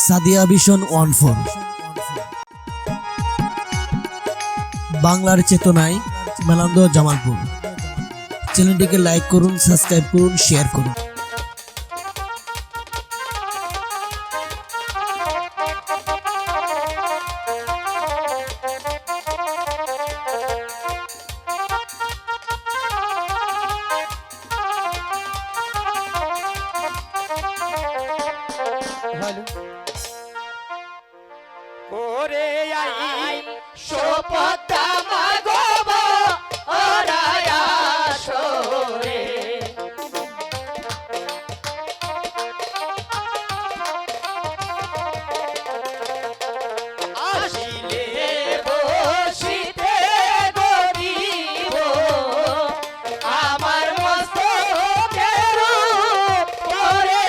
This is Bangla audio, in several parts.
সাদিয়া ভিশন 14 বাংলার চেতনায় মেলান্দ জামালপুর। চ্যানেলটিকে লাইক করুন, সাবস্ক্রাইব করুন, শেয়ার করুন। ওরে আই শপথা মাগব ওরায়া সরে আসিলে বসিতে গরিব আমার মস্তকের উপরে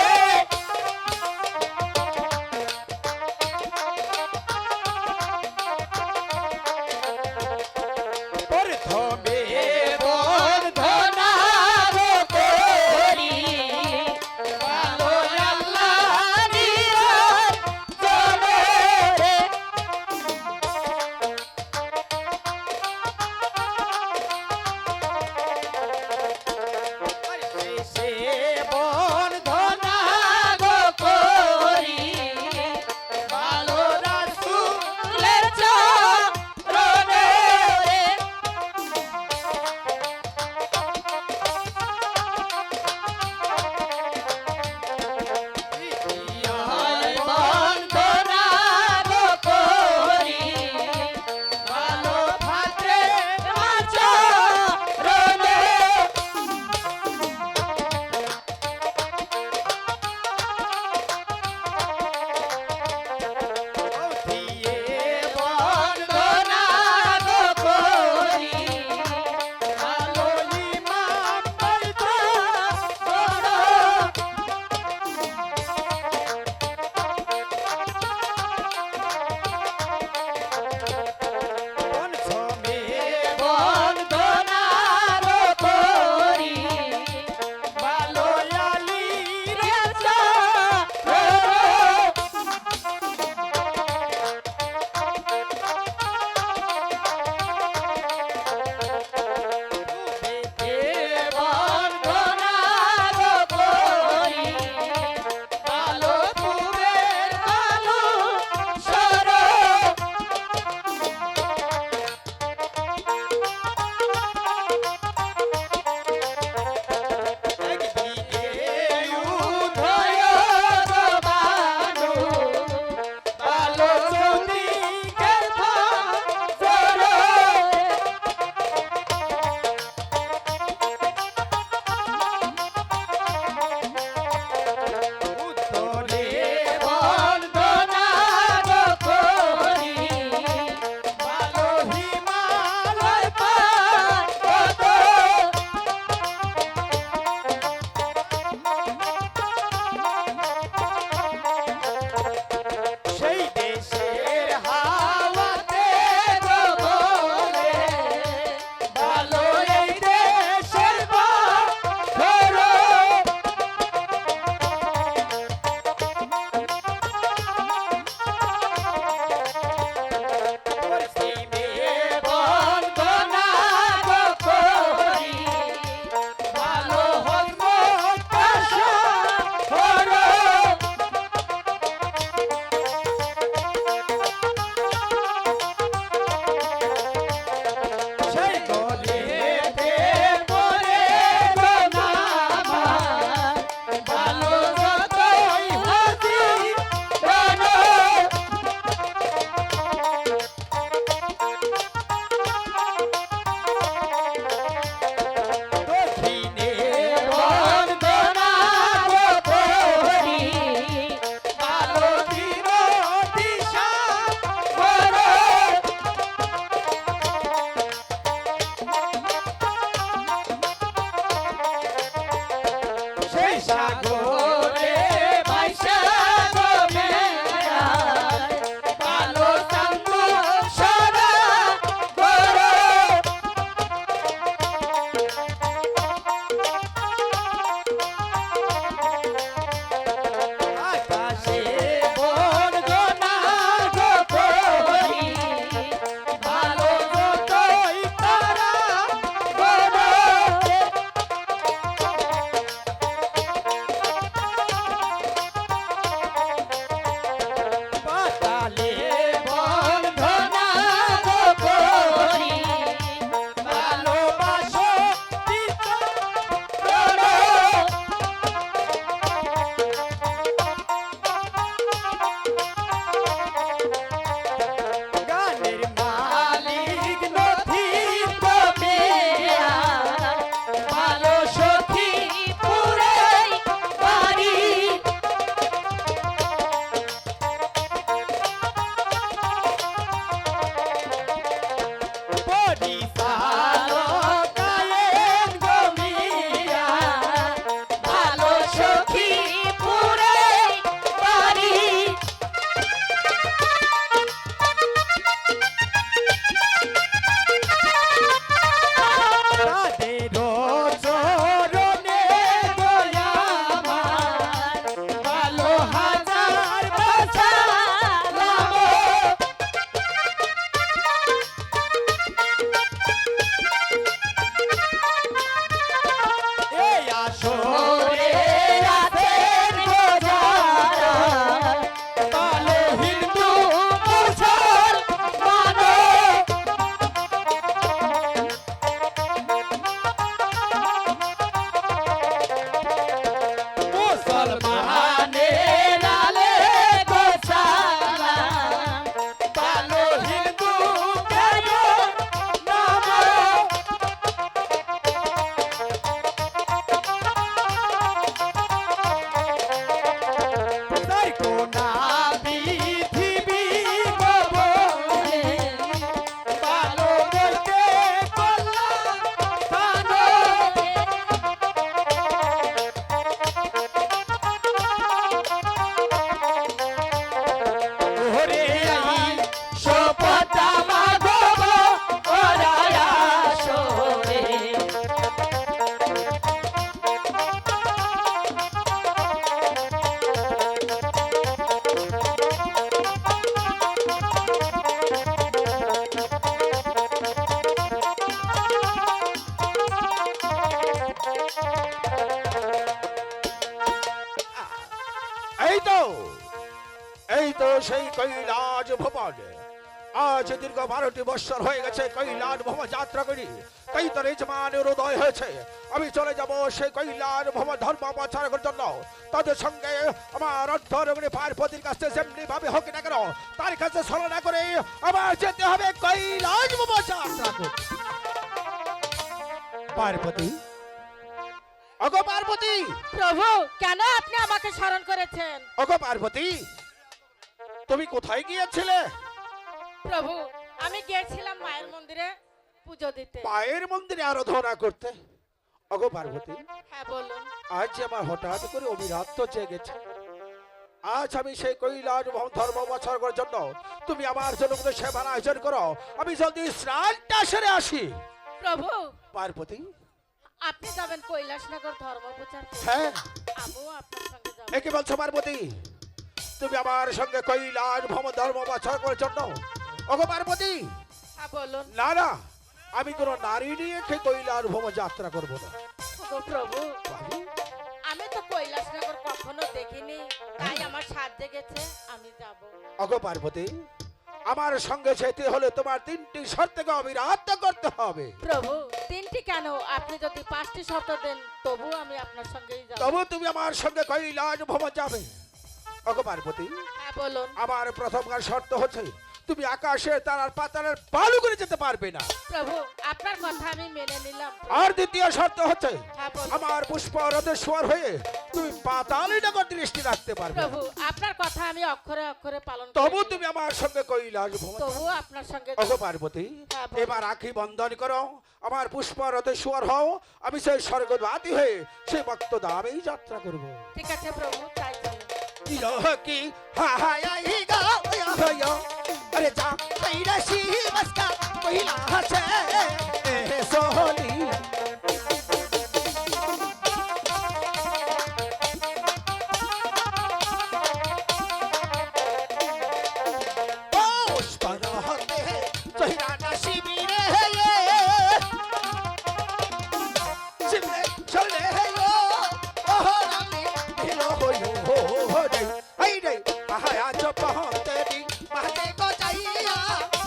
এই তো সেই কৈলাস ভবন। আজ দীর্ঘ 12টি বৎসর হয়ে গেছে কৈলাস ভবন যাত্রা করি, তাই তো রেজমানের উদয় হয়েছে। আমি চলে যাব সেই কৈলাস ভবন ধর্ম প্রচার করার জন্য। তাদের সঙ্গে আমার অর্ধরগ্নি পার্বতীর কাছে যেমনি ভাবে হোক না কেন, তার কাছে ছলনা করে আমার যেতে হবে কৈলাস ভবন যাত্রা করতে। পার্বতী, ওগো পার্বতী, প্রভু, কেন আপনি আমাকে স্মরণ করেছেন? ওগো পার্বতী, তুমি কোথায় গিয়েছিলে? প্রভু, আমি গিয়েছিলাম মায়ের মন্দিরে পুজো দিতে। পায়ের মন্দিরে আরাধনা করতে? ওগো পার্বতী, হ্যাঁ বলুন। আজ আমার হঠাৎ করে অবিরাত্য জেগেছে। আজ আমি সেই কৈলাস ভবন ধর্ম প্রচার করার জন্য তুমি আমার জন্য কোনো সেবার আয়োজন করো, আমি জলদি স্নানটা সেরে আসি। প্রভু, পার্বতী, আপনি যাবেন কৈলাসনগর ধর্ম প্রচার করতে? হ্যাঁ, আমিও আপনার সঙ্গে যাব। একে বলছো পার্বতী? তুমি আমার সঙ্গে কৈলাস ভবন ধর্ম প্রচার করার জন্য? ওগো পার্বতী, হ্যাঁ বলুন। না না, আমি কোনো নারী নিয়ে কৈলাস ভবন যাত্রা করবো না। ওগো প্রভু, আমি তো কৈলাসনগর কখনো দেখিনি, তাই আমার সাথ জেগেছে, আমি যাব। ওগো পার্বতী, আমার সঙ্গে যেতে হলে তোমার 3টি শর্তকে অবিরাত করতে হবে। প্রভু, 3টি কেন, আপনি যদি 5টি শর্ত দেন তবু আমি আপনার সঙ্গেই যাব। তবু তুমি আমার সঙ্গে কৈলাস ভবন যাবে। ওগো পার্বতী, হ্যাঁ বলুন। আমার প্রথমকার শর্ত হচ্ছে তুমি আকাশের তারার পাতালের বালু করে যেতে পারবে না। প্রভু, আপনার কথা আমি মেনে নিলাম। আর দ্বিতীয় শর্ত হচ্ছে হ্যাঁ বলুন। আমার পুষ্পরথে সওয়ার হয়ে তুমি পাতালে নগর দৃষ্টি রাখতে পারবে না। প্রভু, আপনার কথা আমি অক্ষরে অক্ষরে পালন করব। তবু তুমি আমার সঙ্গে কৈলাস ভবন। তবু আপনার সঙ্গে ওগো পার্বতী, হ্যাঁ, বলুন। এবার আখি বন্ধন করো, আমার পুষ্পরথে সওয়ার হও, আমি সেই স্বর্গবাদী হয়ে সেই ভক্ত ধামেই যাত্রা করব। ঠিক আছে প্রভু, তাই চলুন। কি হাই গা अरे जा कैलाशी बस का पहिला हसे सोहनी पुष्पर होते चहिरा ना शिबिरे है ये शिबिरे चले है यो ओह रानी हिलो हो दे आई दे आया जो पहुंचते दी महते को चाहिए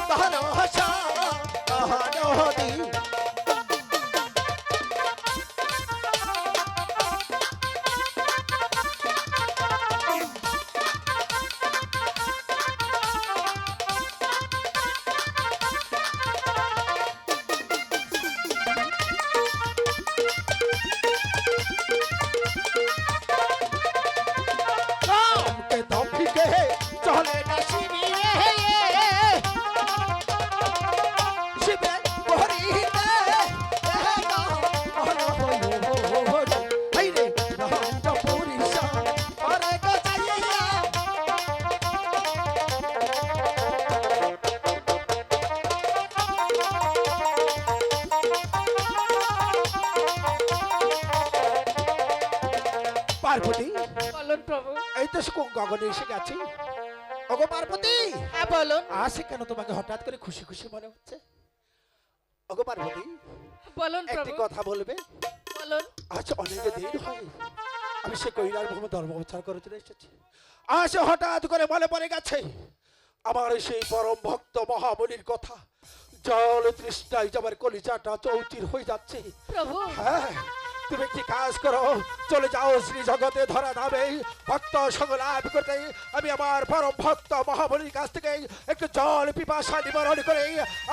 बहनो हसा बहनो दी के दम के चले ना शिबिरे है ये शिबे बोरी दे ना बहनो हो हाय रे ना तो पूरी सा अरे को चाहिए পার্বতী, বলুন প্রভু। এই তো গগনে এসে গেছি। ওগো পার্বতী, হ্যাঁ বলুন। আসে কেন তোমাকে হঠাৎ করে খুশি খুশি মনে হচ্ছে? ওগো পার্বতী, বলুন একটি প্রভু, কথা বলবে? বলুন। আজ অনেক দিন হয় আমি সে কৈলাস ভবন ধর্ম প্রচার করে চলে এসেছি। আজ হঠাৎ করে মনে পড়ে গেছে আমার সেই পরম ভক্ত মহাবলীর কথা। জল তৃষ্ণায় আমার কলিজাটা চৌচির হয়ে যাচ্ছে। প্রভু, হ্যাঁ, তুমি একটি কাজ করো, চলে যাও শ্রী জগতে ধরা ধামে ভক্ত সঙ্গ লাভ করতে। আমি আমার পরম ভক্ত মহাবলীর কাছ থেকে একটু জল পিপাসা নিবারণ করে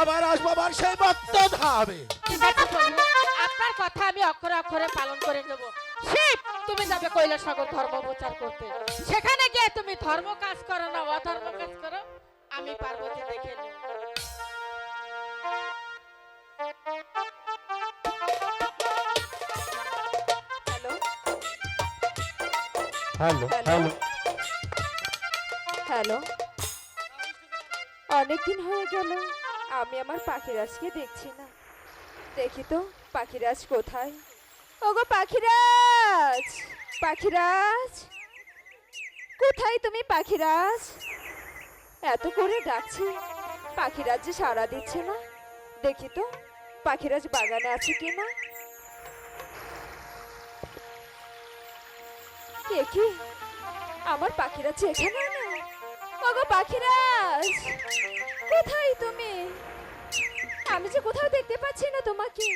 আবার আসবো আমার সেই ভক্ত ধামে। ঠিক আছে প্রভু, আপনার কথা আমি অক্ষরে অক্ষরে পালন করে নেব। শিব, তুমি যাবে কৈলাসনগর ধর্ম প্রচার করতে। সেখানে গিয়ে তুমি ধর্ম কাজ করো না অধর্ম কাজ করো, আমি পার্বতী দেখে নেব। হ্যালো হ্যালো, হ্যালো, অনেকদিন হয়ে গেল আমি আমার পাখিরাজকে দেখছি না। দেখি তো পাখিরাজ কোথায়? ওগো পাখিরাজ, পাখিরাজ কোথায় তুমি? পাখিরাজ, এত করে ডাকছি, পাখিরাজ যে সাড়া দিচ্ছে না। দেখি তো পাখিরাজ বাগানে আছে কিনা। কে কি আমার পাখিরাজ এখানে নেই? ওগো পাখিরাজ, কোথায় তুমি? আমি যে কোথাও দেখতে পাচ্ছি না তোমাকে।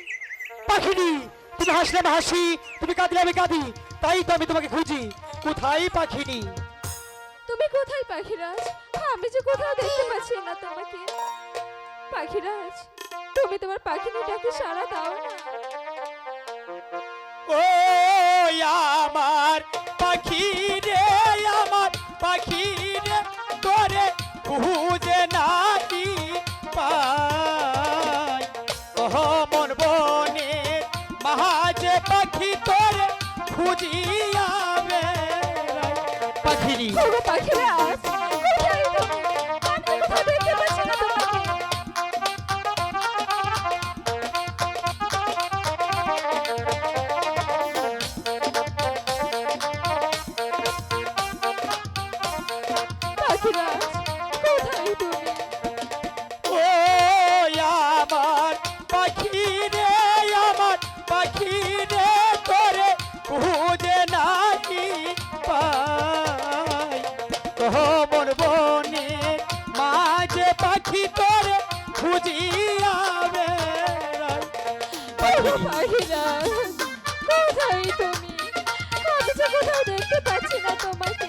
পাখিনি, তুমি হাসলে আমি হাসি, তুমি কাঁদলে আমি কাঁদি, তাই তো আমি তোমাকে খুঁজি। কোথায় পাখিনি? তুমি কোথায় পাখিরাজ? আমি যে কোথাও দেখতে পাচ্ছি না তোমাকে। পাখিরাজ, তুমি তোমার পাখিটাকে সাড়া দাও না। ও আমার পাখি রে, আমার পাখি রে, তোরে খুঁজে নাকি পাই। ওহ মন বনে মাঝে পাখি তোরে খুঁজিয়া বেড়াই। পাখিনি, ওগো পাখিরাজ, কোথায় তুমি? আমি যে কোথাও দেখতে পাচ্ছি না তোমাকে। পাখিরাজ, কোথায় তুমি? ও আমার পাখি রে, আমার পাখি রে, তোরে খুঁজে নাকি পাই। ওহ মন বনে মাঝে পাখি তোরে খুঁজিয়া বেড়াই। ওগো পাখিরাজ, কোথায় তুমি? আমি যে কোথাও দেখতে পাচ্ছি না তোমাকে।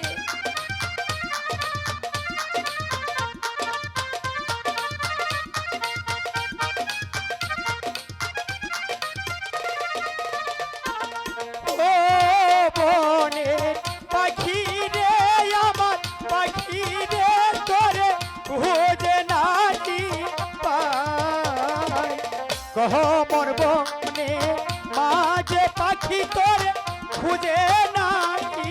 ও বনে পাখি রে, আমার পাখি রে, তোরে খুঁজে নাকি পাই। কহ মন বনে মাঝে পাখি তোরে খুঁজে নাকি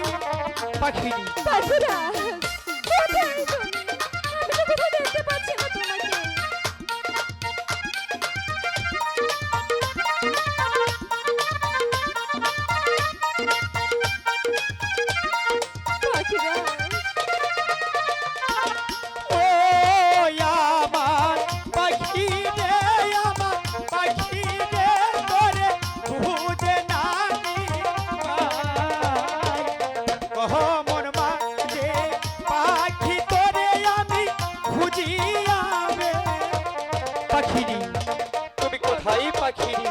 পাখিনি। পাখিরাজ, কোথায় তুমি? আমি যে কোথাও দেখতে পাচ্ছি না তোমাকে। পাখিরাজ, ও আমার পাখি রে, আমার পাখি রে, তোরে খুঁজে নাকি পাই। কহ মন মাঝে পাখি তোরে আমি খুঁজিয়া পাখিনি। তুমি কোথায় পাখিনি?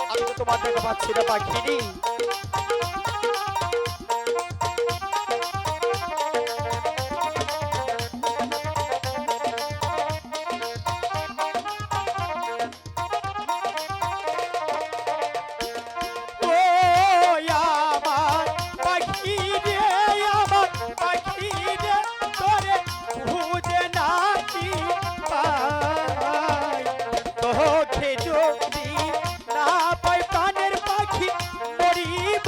আমি তো তোমার দেখা পাচ্ছি না পাখিনি। ও আমার পাখি রে, আমার পাখি রে, তোরে খুঁজে নাকি পাই। তোকে যদি না পাই প্রাণের পাখি মরিব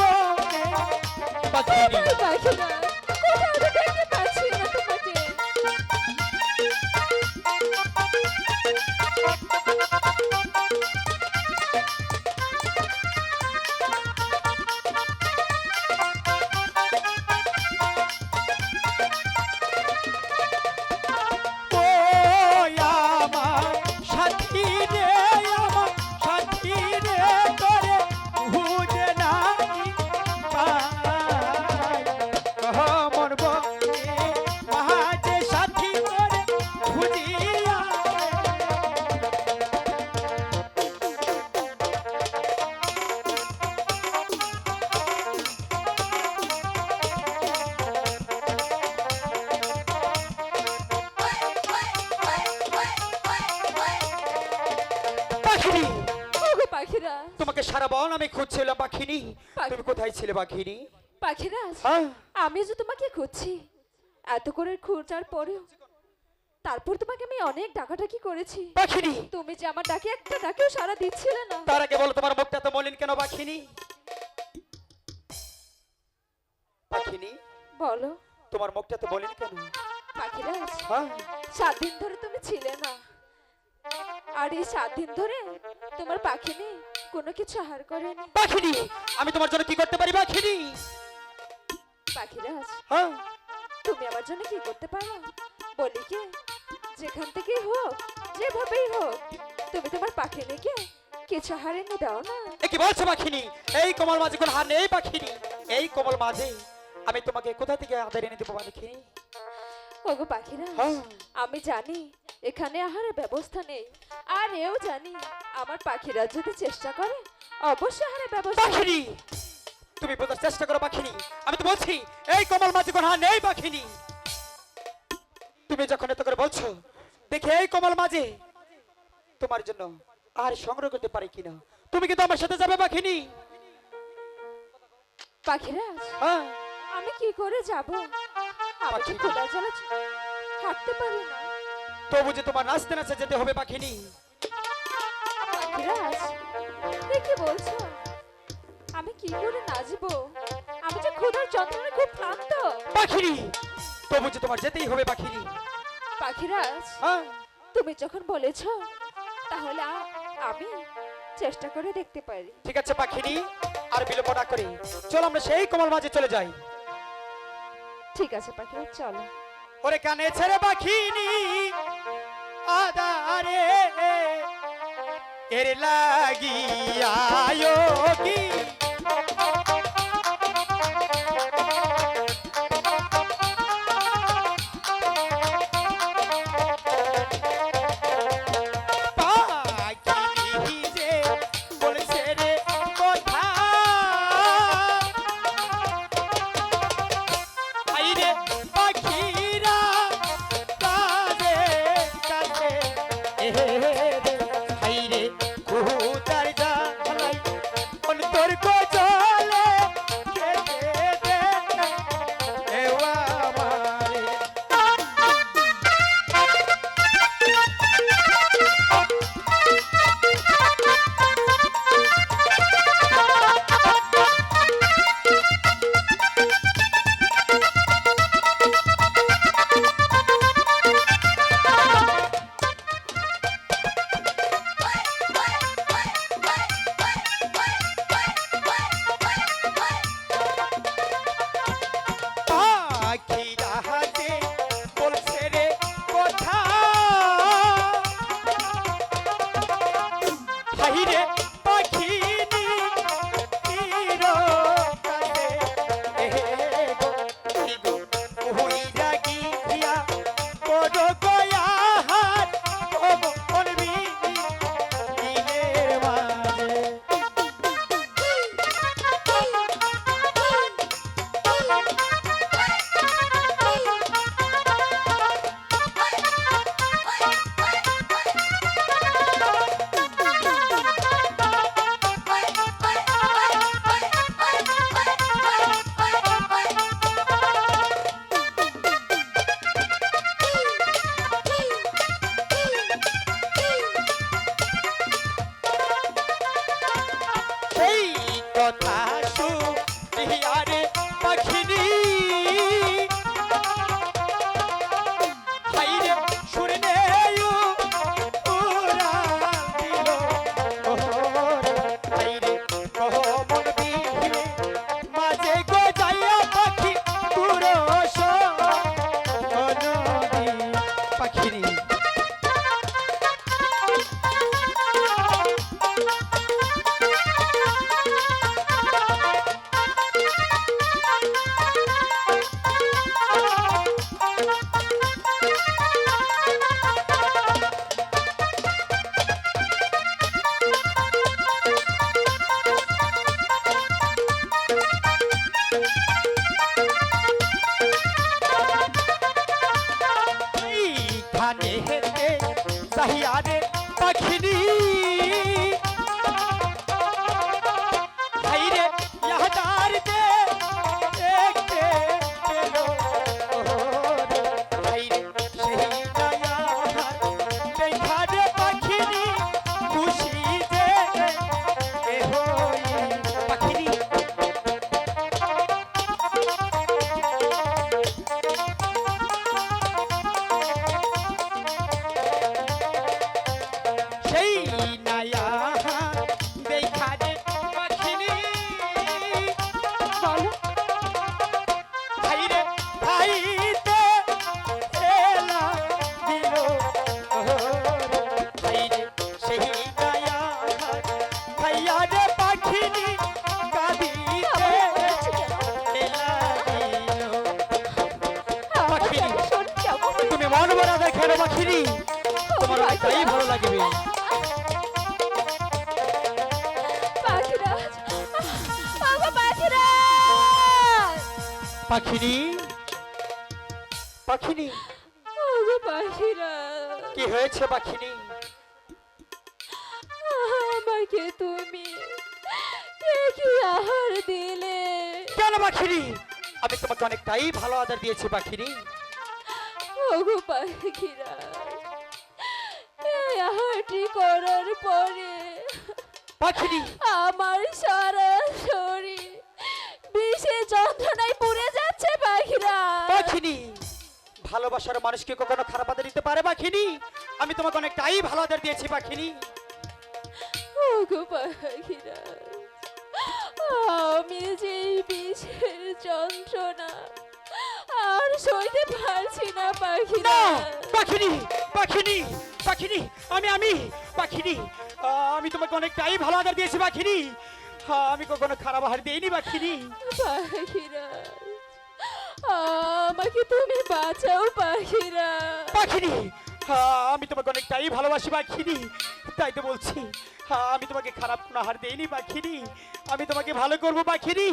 পাখিনি। কোথায় পাখিরাজ? কোথাও তো দেখতে পাচ্ছি না তোমাকে। ও আমার সাথী রে, আমার সাথী রে, তোরে খুঁজে নাকি পাই। কহ মন বনে মাঝে সাথী তোরে খুঁজিয়া পাখিনি। ওগো পাখিরাজ, তোমাকে সারা বন আমি খুঁজছিলাম পাখিনি। পাখি- তুমি কোথায় ছিলে পাখিনি? পাখিরাজ, হ্যাঁ, আমি যে তোমাকে খুঁজছি এত করে খোঁজার পরেও, তারপর তোমাকে আমি অনেক ডাকাডাকি করেছি। পাখিনি। তুমি যে আমার ডাকে একটা ডাকেও সাড়া দিচ্ছিলে না। তার আগে বলো তোমার মুখটা এত মলিন কেন পাখিনি? পাখিনি, বলো তোমার মুখটা এত মলিন কেন? পাখিরাজ, হ্যাঁ, 7 দিন ধরে তুমি ছিলে না, আর এই 7 দিন ধরে তোমার পাখি নেই কোনো কিছু আহার করেনি। পাখিনি, আমি তোমার জন্য কি করতে পারি পাখিনি? পাখিরাজ, হ্যাঁ, তুমি আমার জন্য কি করতে পারো বলি কি? যেখান থেকেই হোক, যেভাবেই হোক, তুমি তোমার পাখি নিকে কিছু আহার এনে দাও না। এ কি বলছো পাখিনি? এই কোমল মাঝে কোন হার নেই পাখিনি। এই কোমল মাঝে আমি তোমাকে কোথা থেকে আদর এনে দেবো পাখিনি? ওগো পাখিরা, হ্যাঁ। আমি জানি এখানে আহারের ব্যবস্থা নেই, আর এও জানি আমার পাখিরা যদি চেষ্টা করে অবশ্যই আহারের ব্যবস্থা হবে। পাখিনি, তুমি বোঝার চেষ্টা করো পাখিনি। আমি তো বলছি এই কমল মাঝে কোনো হার নেই পাখিনি। তুমি যখন এত করে বলছো, দেখে এই কমল মাঝে তোমার জন্য আর সংগ্রহ করতে পারি কিনা। তুমি কিন্তু আমার সাথে যাবে পাখিনি। পাখিরা, হ্যাঁ, আমি কি করে যাব? আমি তো খোদা জ্বালা হাঁটতে পারি না। তবু যে তোমার নাচতে নাচতে যেতে হবে পাখিনি। পাখিরা, এ কি বলছো? আমি কি করে নাচবো? আমি যে খোদার যন্ত্রণায় খুব ক্লান্ত। পাখিনি, তবু যে তোমার যেতেই হবে পাখিনি। পাখিরাজ, হ্যাঁ, তুমি যখন বলেছ তাহলে আমি চেষ্টা করে দেখতে পারি। ঠিক আছে পাখিনি, আর বিলম্ব না করে চল আমরা সেই কমল মাঝে চলে যাই। ঠিক আছে পাখিরাজ, চলো। ওরে কানে ছেড়ে পাখিনি আদারে এর লাগিয়ায়ো কি পাখিনি যে বলছে রে কথা আইরে পাখিরা কাজে কাজে এরে আইরে কুতার জালাই অন্তর কো জলে কেটে দে এওয়া মারে পাখিরা হাতে বলছে রে কথা হাইরে পাখিনি তীর কাছে গো গো হইরা গিয়া বড় গয়া হাত ও বলবি দিনের মাঝে সেই কথা শুনিয়ারে পাখিনি হাইরে শুনে উড়া দিল হাইরে কমন বিহিলে মাঝে গো যাইয়া পাখি পুরস পাখিনি এইখানে হেতে চাহিয়ারে পাখিনি হাইরে ইয়াদার দে দেখতে পেলো কেন পাখিনি তোমার অনেকটাই ভালো লাগবে। পাখিরাজ, ওগো পাখিরাজ, পাখিনি পাখিনি ওগো পাখিরাজ, কি হয়েছে পাখিনি? আমাকে তুমি কি আহার দিলে? কেন পাখিনি? আমি তোমাকে অনেকটাই ভালো আদর দিয়েছি পাখিনি। ওগো পাখিরাজ, এই আহারটি করার পরে পাখিনি আমার সারা শরীর বিষে যন্ত্রণায় পুড়ে যাচ্ছে পাখিরাজ। পাখিনি ভালোবাসার মানুষকে কখনো খারাপ আদর দিতে পারে পাখিনি? আমি তোমাকে অনেকটাই ভালো আদর দিয়েছি পাখিনি। ওগো পাখিরাজ, আমি যে এই বিষের যন্ত্রণা আর সইতে পারছি না না পাখিরাজ। পাখিনি পাখিনি পাখিনি আমি পাখিনি আমি তোমাকে অনেকটাই ভালো আদর দিয়েছি পাখিনি। আমি কখনো খারাপ আহার দিইনি পাখিনি। পাখিরাজ, আমাকে তুমি বাঁচাও পাখিরাজ। পাখিনি আমি তোমাকে অনেকটাই ভালোবাসি পাখিনি, তাই তো বলছি আমি তোমাকে খারাপ কোনো আহার দেইনি পাখিনি। আমি তোমাকে ভালো করবো পাখিনি।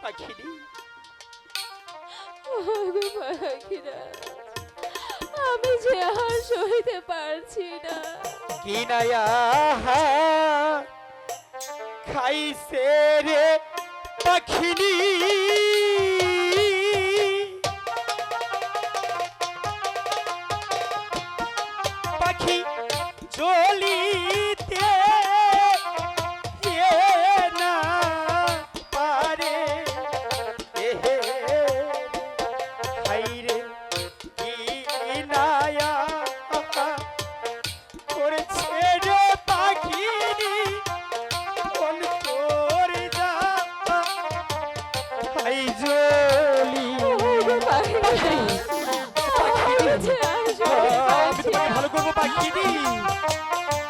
পাখিনি ওগো পাখিরাজ, আমি যে আর সইতে পারছি না। কি নায়া খাইছে রে পাখিনি। পাখি জলিতে না পারে এহে হাইরে কি নায়া করেছে রে পাখিনি কোন তোর যা হাই জলি। ওগো পাখিরাজ, আমি যে আর সইতে আমি পারছি তোমাকে না। ভালো করবো পাখিনি।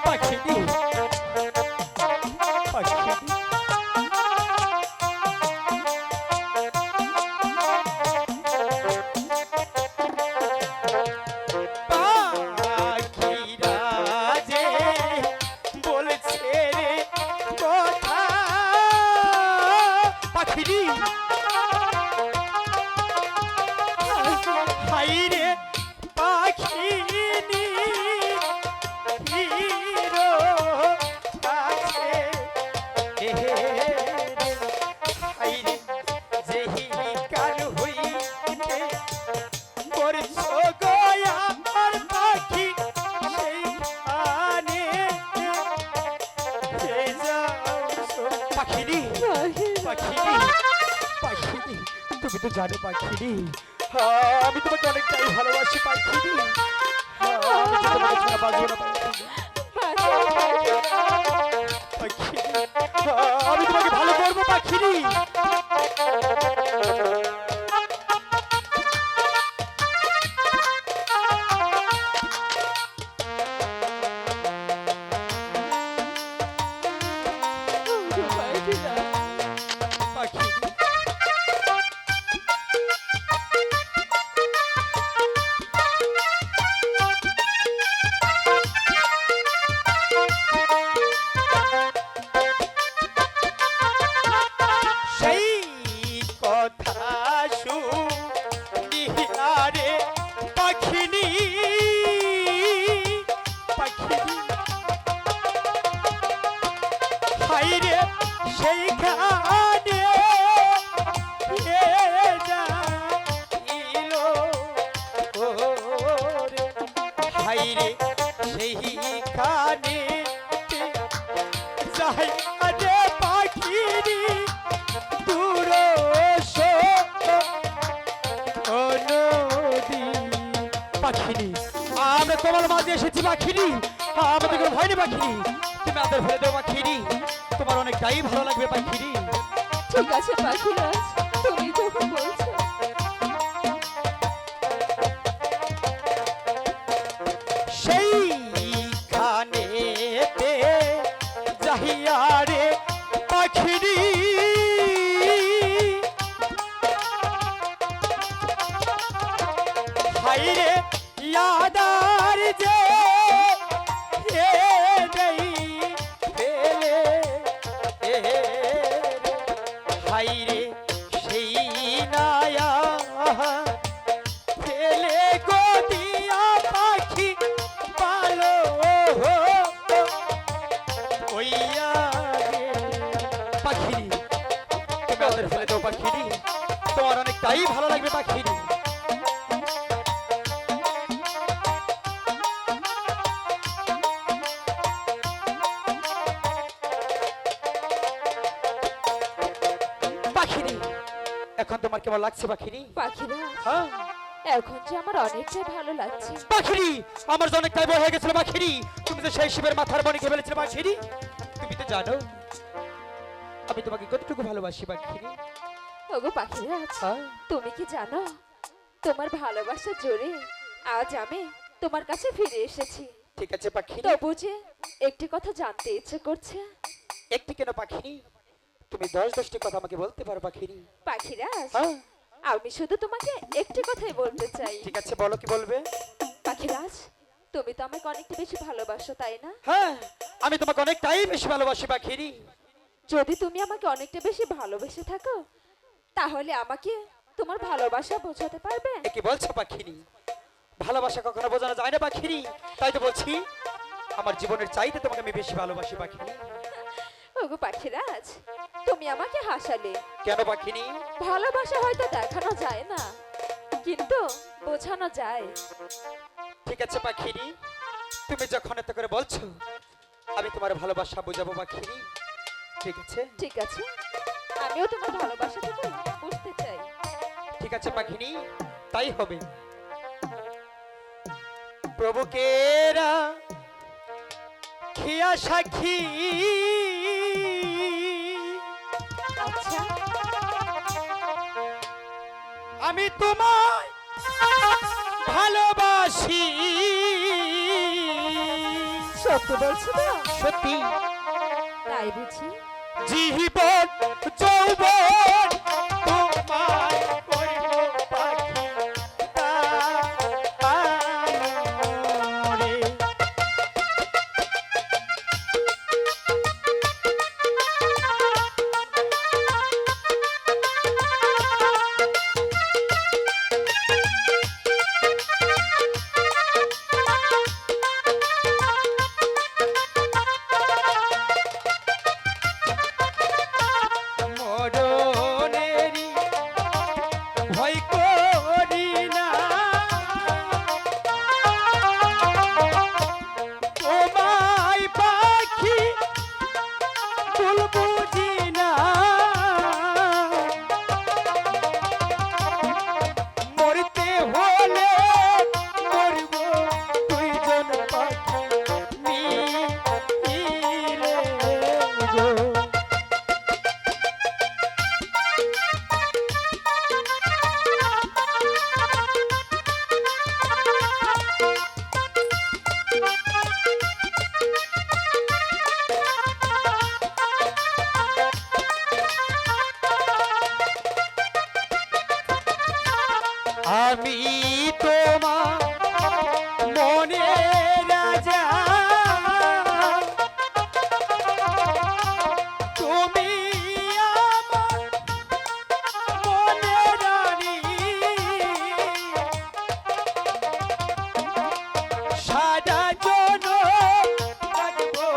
পাখিনি পাখিনি পাখিরা যে বলছে রে কথা পাখিনি। হাইরে পাখিনি হিরো আছে হাইরে যেহি কাল হইতে করছো গয়া আর পাখি সেই আনে পাখিনি পাখিনি পাখিনি তুমি তো জানো পাখিনি আমি তোমাকে অনেকটাই ভালোবাসি পাখিনি। আমি তো তোমাকে ছাড়া বাঁচবো না পাখিনি। পাখিনি আমি তোমাকে ভালো করবো পাখিনি। ওগো পাখিরাজ, পাখিনি সেই কথা শুনিয়ারে পাখিনি পাখিনি হাইরে সেইখানে ইলো ওরে হাইরে সেইখানে যাই আরে পাখিনি দূর নদী। পাখিনি আমরা তোমার মাঝে এসেছি পাখিনি, আমাদের কোনো ভয় নেই পাখিনি। তুমি আমাদের ভেবে দেবো পাখিনি, তোমার অনেকটাই ভালো লাগবে পাখিনি। ঠিক আছে পাখিরাজ, তুমি যখন বলছো। সেইখানেতে যাহিয়ারে পাখিনি হাইরে আদার যে এ দেই ফেলে এ হাইরে সেই নায়া ফেলে গো দিয়া পাখি পালো ওইয়া রে পাখিরি তুমি আদর ফেলে দাও পাখিরি তোমার অনেকটাই ভালো লাগবে পাখিরি পাখিরি এখন তোমার কেমন লাগছে পাখিরি পাখিরাজ হ্যাঁ এখন যে আমার অনেকটাই ভালো লাগছে। পাখিরি আমার যে অনেকটাই বড় হয়ে গেছিল পাখিরি তুমি তো সেই শিবের মাথার মনে খেয়ে ফেলেছিলে পাখিরি তুমি তো জানো আমি তোমাকে কতটুকু ভালোবাসি পাখিরি ওগো পাখিরাজ হ্যাঁ তুমি কি জানো তোমার ভালোবাসার জোরে আজ আমি তোমার কাছে ফিরে এসেছি। ঠিক আছে পাখিরি তবু যে একটি কথা জানতে ইচ্ছে করছে। একটি কেন পাখিরি তুমি 10-10টি কথা আমাকে বলতে পারো পাখিরি পাখিরাজ হ্যাঁ আমি শুধু তোমাকে একটি কথাই বলতে চাই। ঠিক আছে বলো কি বলবে পাখিরাজ তুমি তো আমাকে অনেকটা বেশি ভালোবাসো তাই না? হ্যাঁ আমি তোমাকে অনেকটাই বেশি ভালোবাসি পাখিরি যদি তুমি আমাকে অনেকটা বেশি ভালোবেসে থাকো তাহলে আমাকে তোমার ভালোবাসা বোঝাতে পারবে? এ কি বলছো পাখিরি ভালোবাসা কখনো বোঝানো যায় না পাখিরি তাই তো বলছি আমার জীবনের চাইতে তোমাকে আমি বেশি ভালোবাসি পাখিরি ওগো পাখিরাজ তুমি আমাকে হাসালে। কেন পাখিনি ভালোবাসা হয়তো দেখানো যায় না কিন্তু বোঝানো যায়। ঠিক আছে পাখিনি তুমি যখন এত করে বলছো আমি তোমার ভালোবাসা বোঝাবো পাখিনি ঠিক আছে ঠিক আছে আমিও তোমার ভালোবাসাটুকু বুঝতে চাই। ঠিক আছে পাখিনি তাই হবে প্রভুকেরা খিয়া সাক্ষী আচ্ছা আমি তোমায় ভালোবাসি সত্যি বলছো তো? সত্যি তাই বুঝি জীবন যৌবন তোমায় করিব পাখি তারে। মরণেরই ভয় করি না তোমায় পাখি ফুল বুঝি না মরতে হলে মরব দুইজন পাখি মিলে গো। আমি তোমার মনে রাজা তুমি আমার মনে রানী সারা জন রাখবো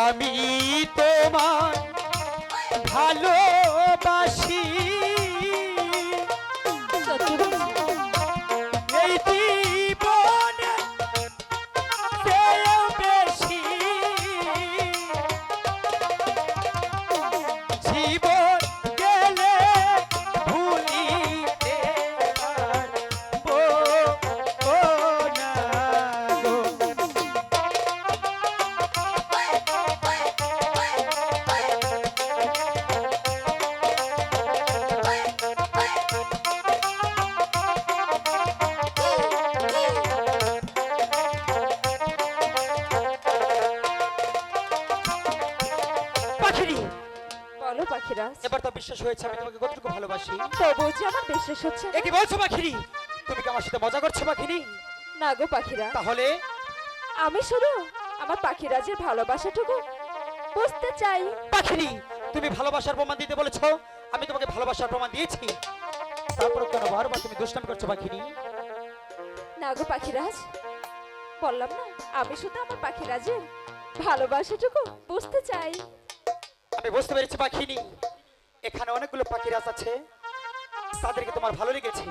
আমি তোমার ভালোবাসি সত্যি বলছো? এই জীবনে চেয়েও বেশি জীবন গেলে ভুলিতে পারবো না গো। পাখিরাজ, এবার তো বিশ্বাস হয়েছে আমি তোমাকে কতটুকু ভালোবাসি। তবুও যে আমার বিশ্বাস হচ্ছে এ না। কি বলছো পাখিনি? তুমি কি আমার সাথে মজা করছো পাখিনি? না গো পাখিরাজ, তাহলে আমি শুধু আমার পাখিরাজের ভালোবাসাটুকু বুঝতে চাই। পাখিনি, তুমি ভালোবাসার প্রমাণ দিতে বলেছো, আমি তোমাকে ভালোবাসার প্রমাণ দিয়েছি, তারপর কেন বারবার তুমি দুষ্টামি করছো পাখিনি? না গো পাখিরাজ, বললাম না আমি শুধু আমার পাখিরাজের ভালোবাসাটুকু বুঝতে চাই। আমি বুঝতে পেরেছি পাখিনি, এখানে অনেকগুলো পাখিরাজ আছে, তাদেরকে তোমার ভালো লেগেছে,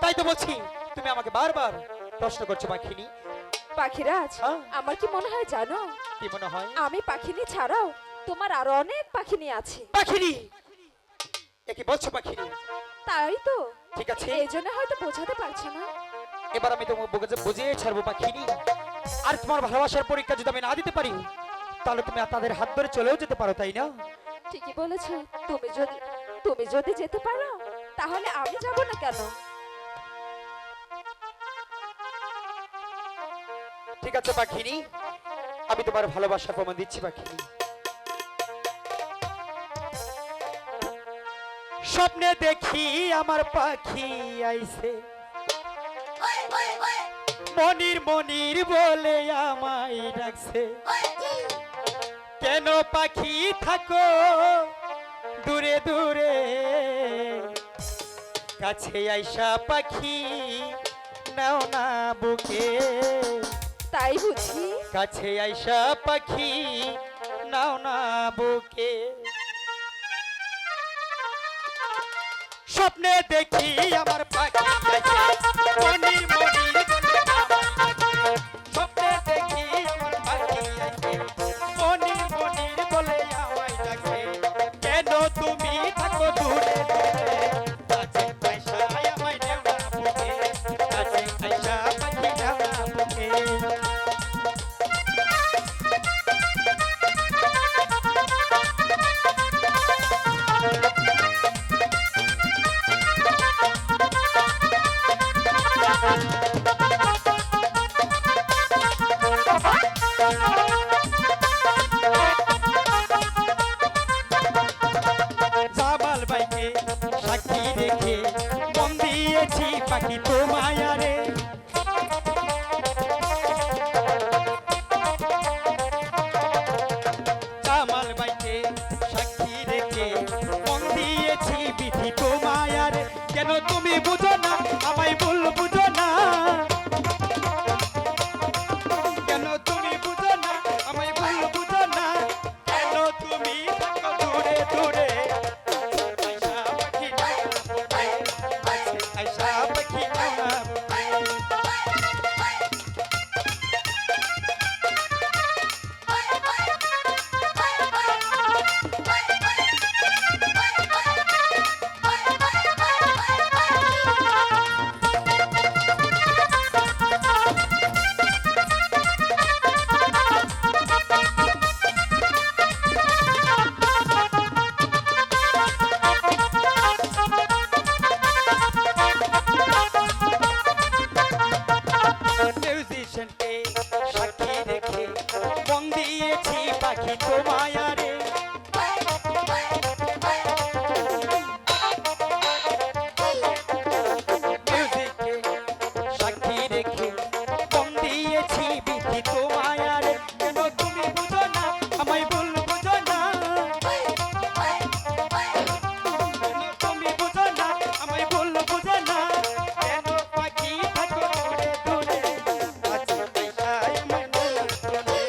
তাই তো বলছি তুমি আমাকে বারবার প্রশ্ন করছো পাখিনি। পাখিরাজ, হ্যাঁ। আমার কি মনে হয় জানো, কি মনে হয়? আমি পাখিনি ছাড়াও তোমার আরো অনেক পাখিনি আছে। পাখিনি, এ কি বলছো পাখিনি? তাই তো, ঠিক আছে, এই জন্য হয়তো বোঝাতে পারছো না। এবার আমি তোমাকে বুঝিয়ে ছাড়বো পাখিনি। আর তোমার ভালোবাসার পরীক্ষা যদি আমি না দিতে পারি, তাহলে তুমি আর তাদের হাত ধরে চলেও যেতে পারো, তাই না? ঠিকই বলেছো, তুমি যদি যেতে পারো তাহলে আমি যাব না কেন? ঠিক আছে পাখিনি, আমি তোমার ভালোবাসার প্রমাণ দিচ্ছি পাখিনি। স্বপ্নে দেখি আমার পাখি আইছে, মনির মনির বলে আমায় ডাকছে, কেন পাখি থাকো দূরে দূরে, কাছে আইসা পাখি নাও না বুকে, তাই বুঝি? কাছে আইসা পাখি নাও না বুকে। স্বপ্নে দেখি আমার পাখি আইছে, মনির মনির বলে আমায় ডাকে, স্বপ্নে দেখি আমার পাখি আইছে, মনির মনির বলে আমায় ডাকে, কেন তুমি থাকো দূরে দূরে, কাছে আইসা আমায় নাও না বুকে, কাছে আইসা পাখি নাও না বুকে। জামাল বাইকে সাক্ষী রেখে মন দিয়েছি পাখি তোমায় রে, জামাল বাইকে সাক্ষী রেখে মন দিয়েছি বিধি তোমায় রে, কেন তুমি বুঝো না আমায় ভুল বুঝো না, কেন তুমি বুঝো না আমায় ভুল বুঝো না, কেন তুমি থাকো দূরে দূরে, আইসা পাখি নাও না বুকে, আইসা পাখি নাও না বুকে। মিউজিশিয়ানকে সাক্ষী রেখে মন দিয়েছি পাখি তোমায় রে, মিউজিককে সাক্ষী রেখে মন দিয়েছি বিধি তোমায় রে, কেন তুমি বুঝো না আমায় ভুল বুঝো না, কেন তুমি বুঝো না আমায় ভুল বুঝো না, কেন পাখি থাকো দূরে দূরে, কাছে আইসা আমায় নাও না তোলে,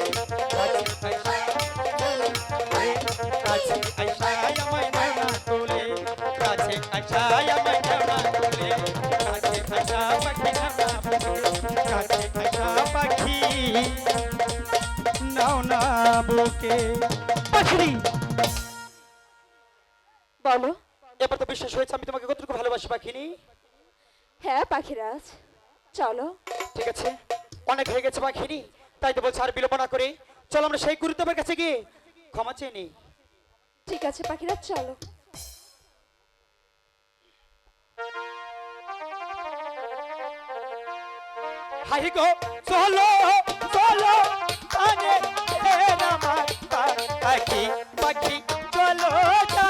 কাছে আইসা আমায় নাও না তোলে, কাছে আইসা আমায় নাও না তোলে, কাছে আইসা পাখি নাও না বুকে, কাছে আইসা পাখি নাও না বুকে। পাখি, বলো। এবার তো বিশ্বাস হয়েছে আমি তোমাকে কতটুকু ভালোবাসি পাখিনি। হ্যাঁ পাখিরাজ, চলো। ঠিক আছে, অনেক হয়ে গেছে পাখিনি, তাই তো বলছি আর বিলম্ব না করে চলো আমরা সেই গুরুদেবের কাছে গিয়ে ক্ষমা চেয়ে নিই। ঠিক আছে পাখিরাজ, চলো। হাই গো চলো চলো আনে আমার পাখি পাখি চলো যা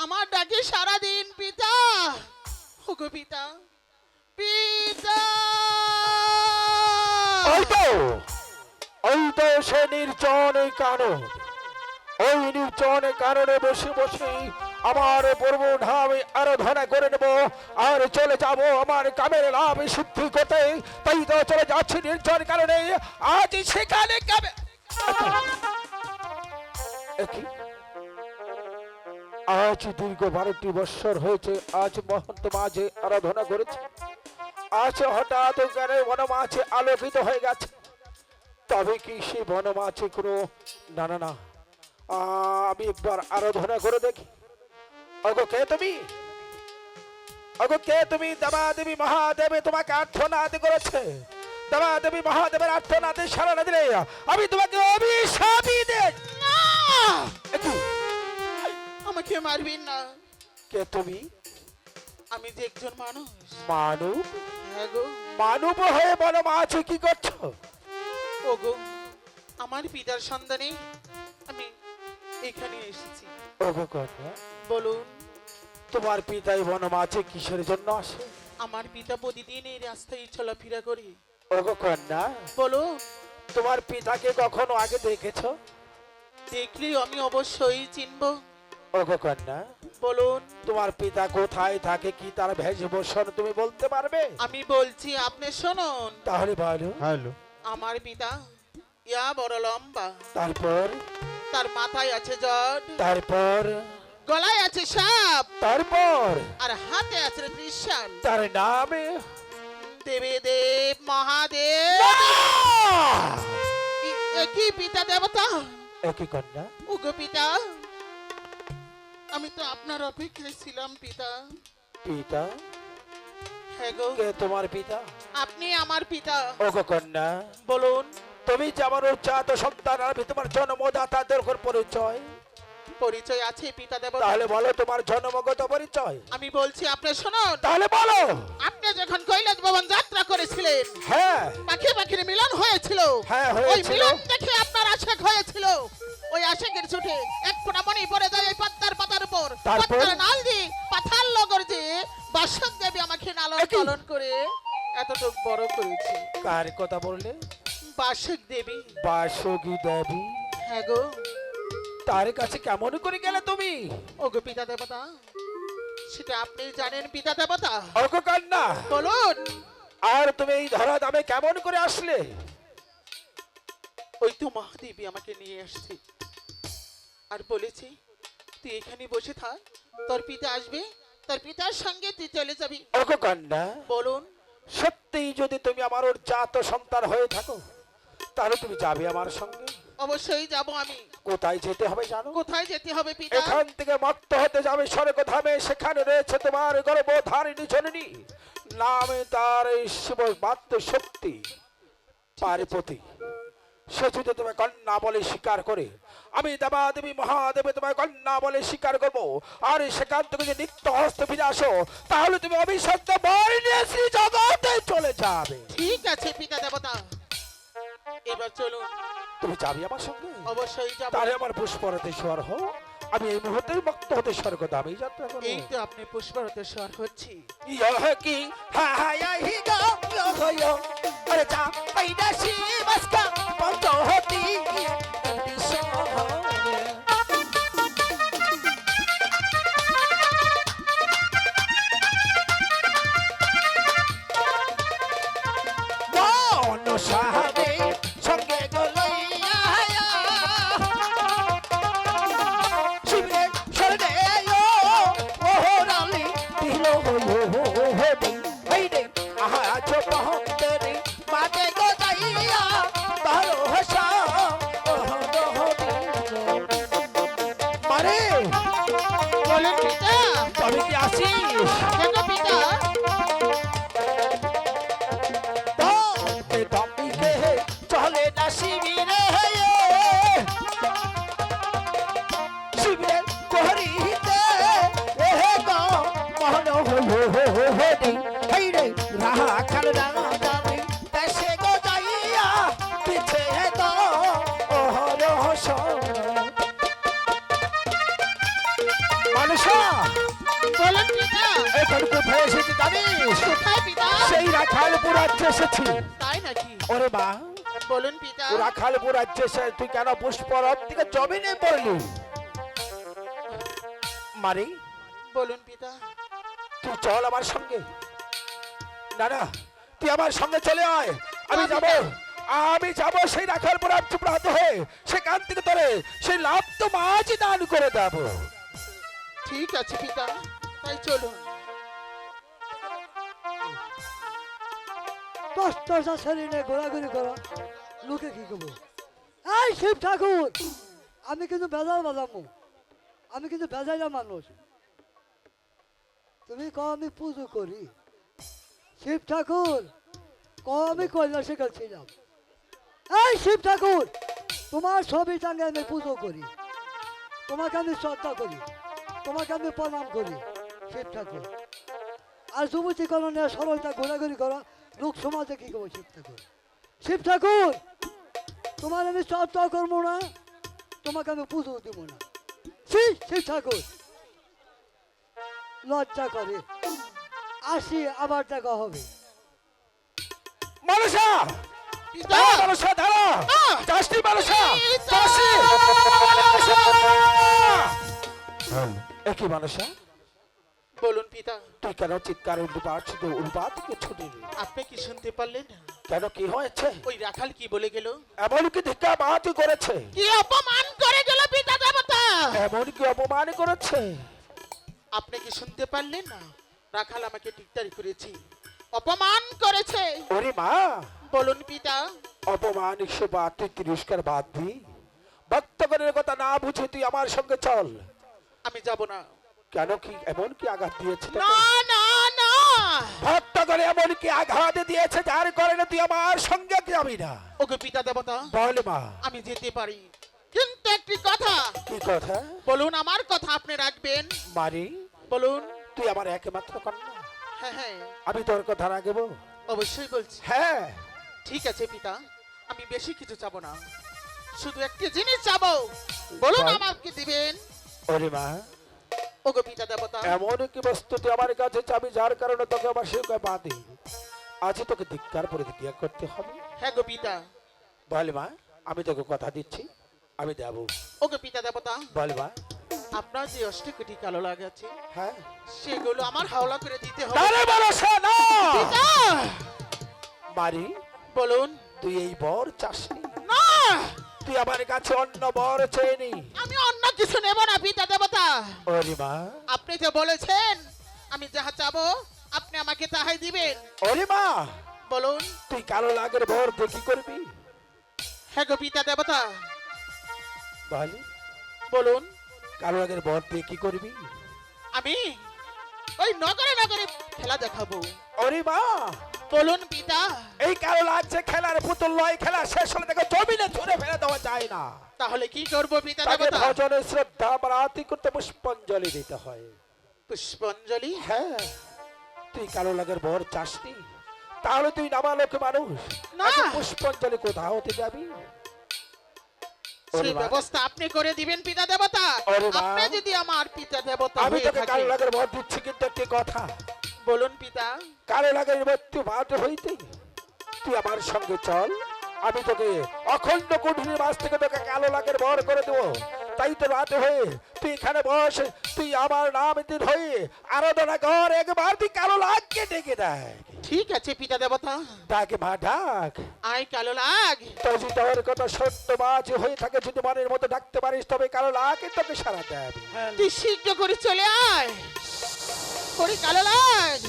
আমার ডাকে সারাদিন পিতা, ওগো পিতা, পিতা। ওই তো সে নির্জন কারণ, ওই নির্জন কারণে বসে বসে আমার পূর্ব ধামে আরাধনা করে নেব আর চলে যাব আমার কামের লাভ সিদ্ধি করতে। তাই তো চলে যাচ্ছি নির্জন কারণে আজ সেখানে কামে। একই আজ দীর্ঘ 12টি বৎসর হয়েছে আজ মহন্ত মাঝে আরাধনা করেছে, আজ হঠাৎ করে বনমাঝে আলোকিত হয়ে গেছে। তবে কি সেই বনমাঝে কোনো না না না আমি একবার আরাধনা করে দেখি। অগো কে তুমি? অগো কে তুমি? দেবা দেবী মহাদেবে তোমাকে আর্থনাদ করেছে। দেবা দেবী মহাদেবের আর্থনাদে সাড়া না দিলে আমি তোমাকে অভিশাপই দেব। আমাকে মারবেন না। কে তুমি? আমি যে একজন মানুষ। মানব? হ্যাঁ গো। মানব হয়ে বনমাঝে কি করছো? ওগো, আমার পিতার সন্ধানে আমি এখানে এসেছি। ওগো কন্যা, বলুন, তোমার পিতাই বনমাঝে কিসের জন্য আসে? আমার পিতা প্রতিদিন এই রাস্তায় চলাফেরা করে। ওগো কন্যা, বলুন, তোমার পিতাকে কখনো আগে দেখেছো? দেখলে আমি অবশ্যই চিনব। ওগো কন্যা, বলুন, তোমার পিতা কোথায় থাকে, কি তার ভেষভূষণ তুমি বলতে পারবে? আমি বলছি, আপনি শুনুন। তাহলে বলো। হ্যালো। আমার পিতা ইয়া বড় লম্বা, তারপর? তার মাথায় আছে জট, তারপর? গলায় আছে সাপ, তারপর? আর হাতে আছে ত্রিশূল। তার নামে দেবে দেব মহাদেব। কি পিতা দেবতা? একই কন্যা। ওগো পিতা, আমি তো আপনার অপেক্ষায় ছিলাম পিতা। পিতা? হ্যাঁ গো, কে তোমার পিতা? আপনি আমার পিতা। ওগো কন্যা, বলুন, তুমি যে আমার উচ্চাত সন্তান, আমি তোমার জন্মদাতাদের পরিচয়। পরিচয় আছে পিতা দেবতা। তাহলে বলো তোমার জন্মগত পরিচয়। আমি বলছি, আপনি শুনুন। তাহলে বলো। আপনি যখন কৈলাস ভবন যাত্রা করেছিলেন, হ্যাঁ পাখি পাখির মিলন হয়েছিল। হ্যাঁ, ওই হয়েছিল। মিলন দেখে আপনার আশেক হয়েছিল। ওই আশেকের ছুটে এক ফোঁটা মনি পড়ে যায় এই পদ্মার পাতার উপর। তারপর? পদ্মার নাল দিয়ে পাথার লগর যে বাসক দেবী আমাকে লালন একই। পালন করে এতটুক বড় করেছে। কার কথা বললে? বাসক দেবী। বাসগী দেবী? হ্যাঁ গো। তার কাছে কেমন করে গেলে তুমি? ওগো পিতা দেবতা, সেটা আপনি জানেন পিতা দেবতা। ওগো কন্যা, বলুন। আর তুমি এই ধরা দামে কেমন করে আসলে? ওই তো মহাদেবী আমাকে নিয়ে আসছে আর বলেছে, তুই এখানে বসে থাক, তোর পিতা আসবে, তোর পিতার সঙ্গে তুই চলে যাবি। ওগো কন্যা, বলুন। সত্যি যদি তুমি আমার ওর জাত সন্তান হয়ে থাকো, তাহলে তুমি যাবে আমার সঙ্গে। অবশ্যই যাব আমি। কোথায় যেতে হবে জানো? কোথায় যেতে হবে পিতা? এখান থেকে মত্ত হতে যাবে স্বর্গধামে। সেখানে রয়েছে তোমার গর্ভধারিণী জননী, নামে তার শিব মাত্র শক্তি পার্বতী। সে যদি তোমার কন্যা বলে স্বীকার করে, আমি দেবা দেবী মহাদেবে তোমার কন্যা বলে স্বীকার করবো। আর সেখান থেকে যদি নিত্য হস্ত ফিরে আসো, তাহলে তুমি অভিশপ্ত বর্ণে শ্রী জগতে চলে যাবে। ঠিক আছে পিতা দেবতা, এবার চলুন। তুমি যাবে আমার সঙ্গে? অবশ্যই যাব। তাহলে আমার পুষ্পরতে স্বর হও, আমি এই মুহূর্তে মক্ত হতে স্বর্গধামে যাত্রা করব। এই তো আপনি পুষ্পরতে স্বর হচ্ছি। ইহ কি হা হা ইয়া হি গো ইয়ো গো ইয়ো, আরে যা পাইদা সি মাসকা পন্ত হতি বিশো। মন সাহাবে সঙ্গে গলইয়া শিবে শরণে ওহরালি দিল হেবি হেইদে আহা চোপ হতেরি মাতে গো যাইয়া ভালো হাসা কোথায় এসেছি জানিস? কোথায় পিতা? সেই রাখালপুর রাজ্যে এসেছি। তাই নাকি? ওরে মা, বলুন পিতা। ও রাখালপুর রাজ্যে এসে তুই কেন পুষ্পরথ থেকে জমিনে পড়লি? মারি, বলুন পিতা। তুই চল আমার সঙ্গে। না না, তুই আমার সঙ্গে চলে আয়। আমি যাব, আমি যাব সেই রাখালপুর রাজ্য প্রান্ত হয়ে সেখান থেকে তোরে সেই লাভ তো মাঝি দান করে দেব। ঠিক আছে পিতা, তাই চলুন। দশটা ছেলে নিয়ে ঘোরাঘুরি করা লোকে কি করবো? এই শিব ঠাকুর, আমি কিন্তু বেজাল বাজাবো, আমি কিন্তু বেজাইলা মানুষ। তুমি ক আমি পুজো করি? শিব ঠাকুর ক আমি কৈলাসে গেছিলাম। এই শিব ঠাকুর, তোমার ছবি টাঙ্গে আমি পুজো করি, তোমাকে আমি শ্রদ্ধা করি, তোমাকে আমি প্রণাম করি শিব ঠাকুর। আর যুবতী করণে সরলতা ঘোরাঘুরি করা লোক সমাজে কি করবো? শিব ঠাকুর, শিব ঠাকুর, তোমার আমি শ্রদ্ধা করবো না, তোমাকে আমি পুজো দিব না। শিব ঠাকুর লজ্জা করে। আসি, আবার দেখা হবে। মানুষা, পিতা! মানুষা দাঁড়া, যাসনি মানুষা, পিতা! যাসনি একই মানুষা, বলুন পিতা। তুই কেন চিৎকার উল্পাত উল্পাত ছুটি? আপনি কি শুনতে পারলেন? কেন কি হয়েছে? ওই রাখাল কি বলে গেল? এমন কি ধিক্কার বাহাতি করেছে? কি অপমান করে গেল পিতা দেবতা? এমন কি অপমান করেছে? আপনি কি শুনতে পারলেন না? রাখাল আমাকে টিকটারি করেছি, অপমান করেছে। ওরে মা, বলুন পিতা। অপমান একশো বাদ, তুই তিরস্কার বাদ দি। ভক্তগণের কথা না বুঝে তুই আমার সঙ্গে চল। আমি যাব না। কেন, কি এমন কি আঘাত দিয়েছে তোকে? না না না, ভক্তগণ এমন কি আঘাত দিয়েছে যার কারণে তুই আমার সঙ্গে যাবি না? ওকে পিতা দেবতা, বল মা, আমি যেতে পারি, কিন্তু একটি কথা। কি কথা? বলুন, আমার কথা আপনি রাখবেন। মারি, বলুন। তুই আমার একমাত্র কন্যা, হ্যাঁ হ্যাঁ, আমি তোর কথা রাখবো। অবশ্যই বলছি। হ্যাঁ, ঠিক আছে পিতা, আমি বেশি কিছু চাবো না, শুধু একটি জিনিস চাবো। বলুন, বল। আমাকে দিবেন। ওরে মা, ওগো পিতা দেবতা, এমন কি বস্তু তুই আমার কাছে চাবি যার কারণে তোকে আমার সে বাদে আজ তোকে ধিক্কার প্রতিক্রিয়া করতে হবে? হ্যাঁ গো পিতা। বল মা, আমি তোকে কথা দিচ্ছি, আমি দেব। ওগো পিতা দেবতা, বল মা। আপনার যে অষ্টকোটি কালো লাগ আছে, হ্যাঁ, সেগুলো আমার হাওলা করে দিতে হবে। না রে বালসা, না। পিতা! মারি, বলুন। তুই এই বর চাসনি, না, তুই আমার কাছে অন্য বর চেনি। আমি অন্য কিছু নেব না পিতা দেবতা। ওরে মা, আপনি যে বলেছেন আমি যাহা চাবো আপনি আমাকে তাহাই দিবেন। ওরে মা, বলুন। তুই কালো লাগের বর দেখি করবি? হ্যাঁ গো পিতা দেবতা। বল, বলুন। কালো লাগের বর তুই কি করবি? আমি ওই নগরে নগরে খেলা দেখাবো। ওরে মা, বলুন পিতা। এই কালো লাগছে খেলার পুতুল নয়, খেলা শেষ হলে দেখো জমিনে ছুঁড়ে ফেলে দেওয়া যায় না। তাহলে কি করব পিতা তাকে দেবতা? ভজনে শ্রদ্ধা প্রার্থী করতে পুষ্পাঞ্জলি দিতে হয়। পুষ্পাঞ্জলি? হ্যাঁ, তুই কালো লাগের বর চাসনি, তাহলে তুই নাবালক মানুষ, না। আগে পুষ্পাঞ্জলি কোথাও হতে যাবি? সেই ব্যবস্থা আপনি করে দিবেন পিতা দেবতা। ওরে মা। আপনি যদি আমার পিতা দেবতা আমি হয়ে তোকে কালো থাকেন। লাগের বর দিচ্ছি, কিন্তু একটি কথা, বলুন পিতা। কালো লাগের মৃত্যু বাদ হইতে তুই আমার সঙ্গে চল, আমি তোকে অখণ্ড কুঠির মাছ থেকে তোকে কালো লাগের বর করে দেবো। তাই তো রাতে হয়ে তুই এখানে বস, তুই আমার নাম দিন হয়ে আরাধনা কর, একবার তুই কালো লাগকে ডেকে দেখ। ঠিক আছে পিতা দেবতা। ডাকে মা ডাক। আয় কালো লাগ। তো যদি তোর কথা সত্য মাছ হয়ে থাকে, যদি মনের মতো ডাকতে পারিস, তবে কালো লাগে তোকে সারা দেবে। তুই শীঘ্র করে চলে আয়। করি কালো লাগ।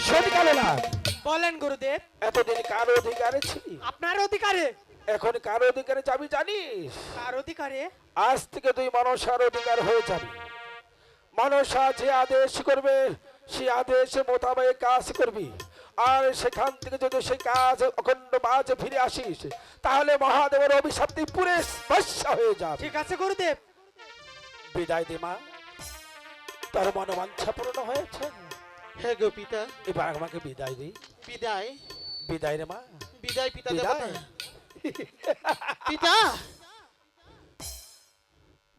শোন কালো লাল, বলেন গুরুদেব। এতদিন কার অধিকারে ছিলি, আপনার অধিকারে। এখন কার অধিকারে যাবি জানিস? কার অধিকারে? আজ থেকে তুই মনসার অধিকার হয়ে যাবি। মনসা যে আদেশ করবে সে আদেশ মোতাবেক কাজ করবি। আর সেখান থেকে যদি সেই কাজ অখণ্ড মাঝে ফিরে আসিস তাহলে মহাদেবের অভিশাপ্তি পুরে স্পর্শা হয়ে যাবে। ঠিক আছে গুরুদেব। বিদায় দে মা, তোর মনোবাঞ্ছা পূর্ণ হয়েছে। হ্যাঁ গো পিতা, এবার আমাকে বিদায় দি। বিদায়। বিদায় রে মা, বিদায় পিতা বিদায়। দেবতা। পিতা,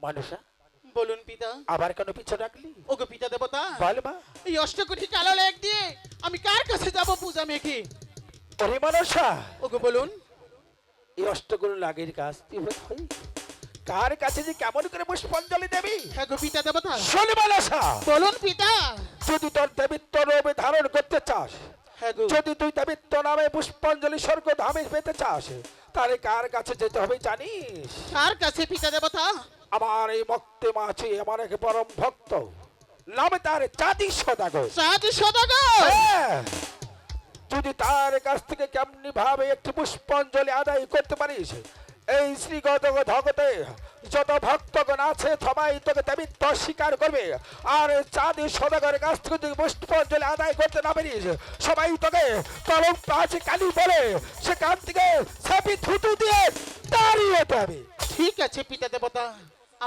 মনসা বলুন পিতা। আবার কেন পিছু রাখলি? ওগো পিতা দেবতা, বল মা। এই অষ্টকোটি কালো লেগ দিয়ে আমি কার কাছে যাব পূজা মেখে? ওরে মনসা, ওগো বলুন। এই অষ্টগুলো লাগের কাজ তুই হই কার কাছে যে কেমন করে পুষ্পাঞ্জলি দেবি? হ্যাঁ গো পিতা দেবতা, শোন মনসা, বলুন পিতা। যদি তোর দেবিত্ব রূপে ধারণ করতে চাস, হ্যাঁ গো। যদি তুই দেবিত্ব নামে পুষ্পাঞ্জলি স্বর্গ ধামে পেতে চাস, তাহলে কার কাছে যেতে হবে জানিস? কার কাছে পিতা দেবতা? আমার এই ভক্তে মাছি আমার এক পরম ভক্ত, নামে তার চাঁদি সদাগর। সাথী সদাগর। হ্যাঁ, যদি তার কাছ থেকে কেমনি ভাবে একটি পুষ্পাঞ্জলি আদায় করতে পারিস, এই শ্রীগত ভগতে যত ভক্তগণ আছে সবাই তোকে দেবিত্ব স্বীকার করবে। আর চাঁদি সদাগরের কাছ থেকে তুই পুষ্পাঞ্জলি আদায় করতে না পারিস, সবাই তোকে কলম প্রাচী কালী বলে সেখান থেকে ছাপি থুতু দিয়ে দাঁড়িয়ে যাবে। ঠিক আছে পিতা দেবতা,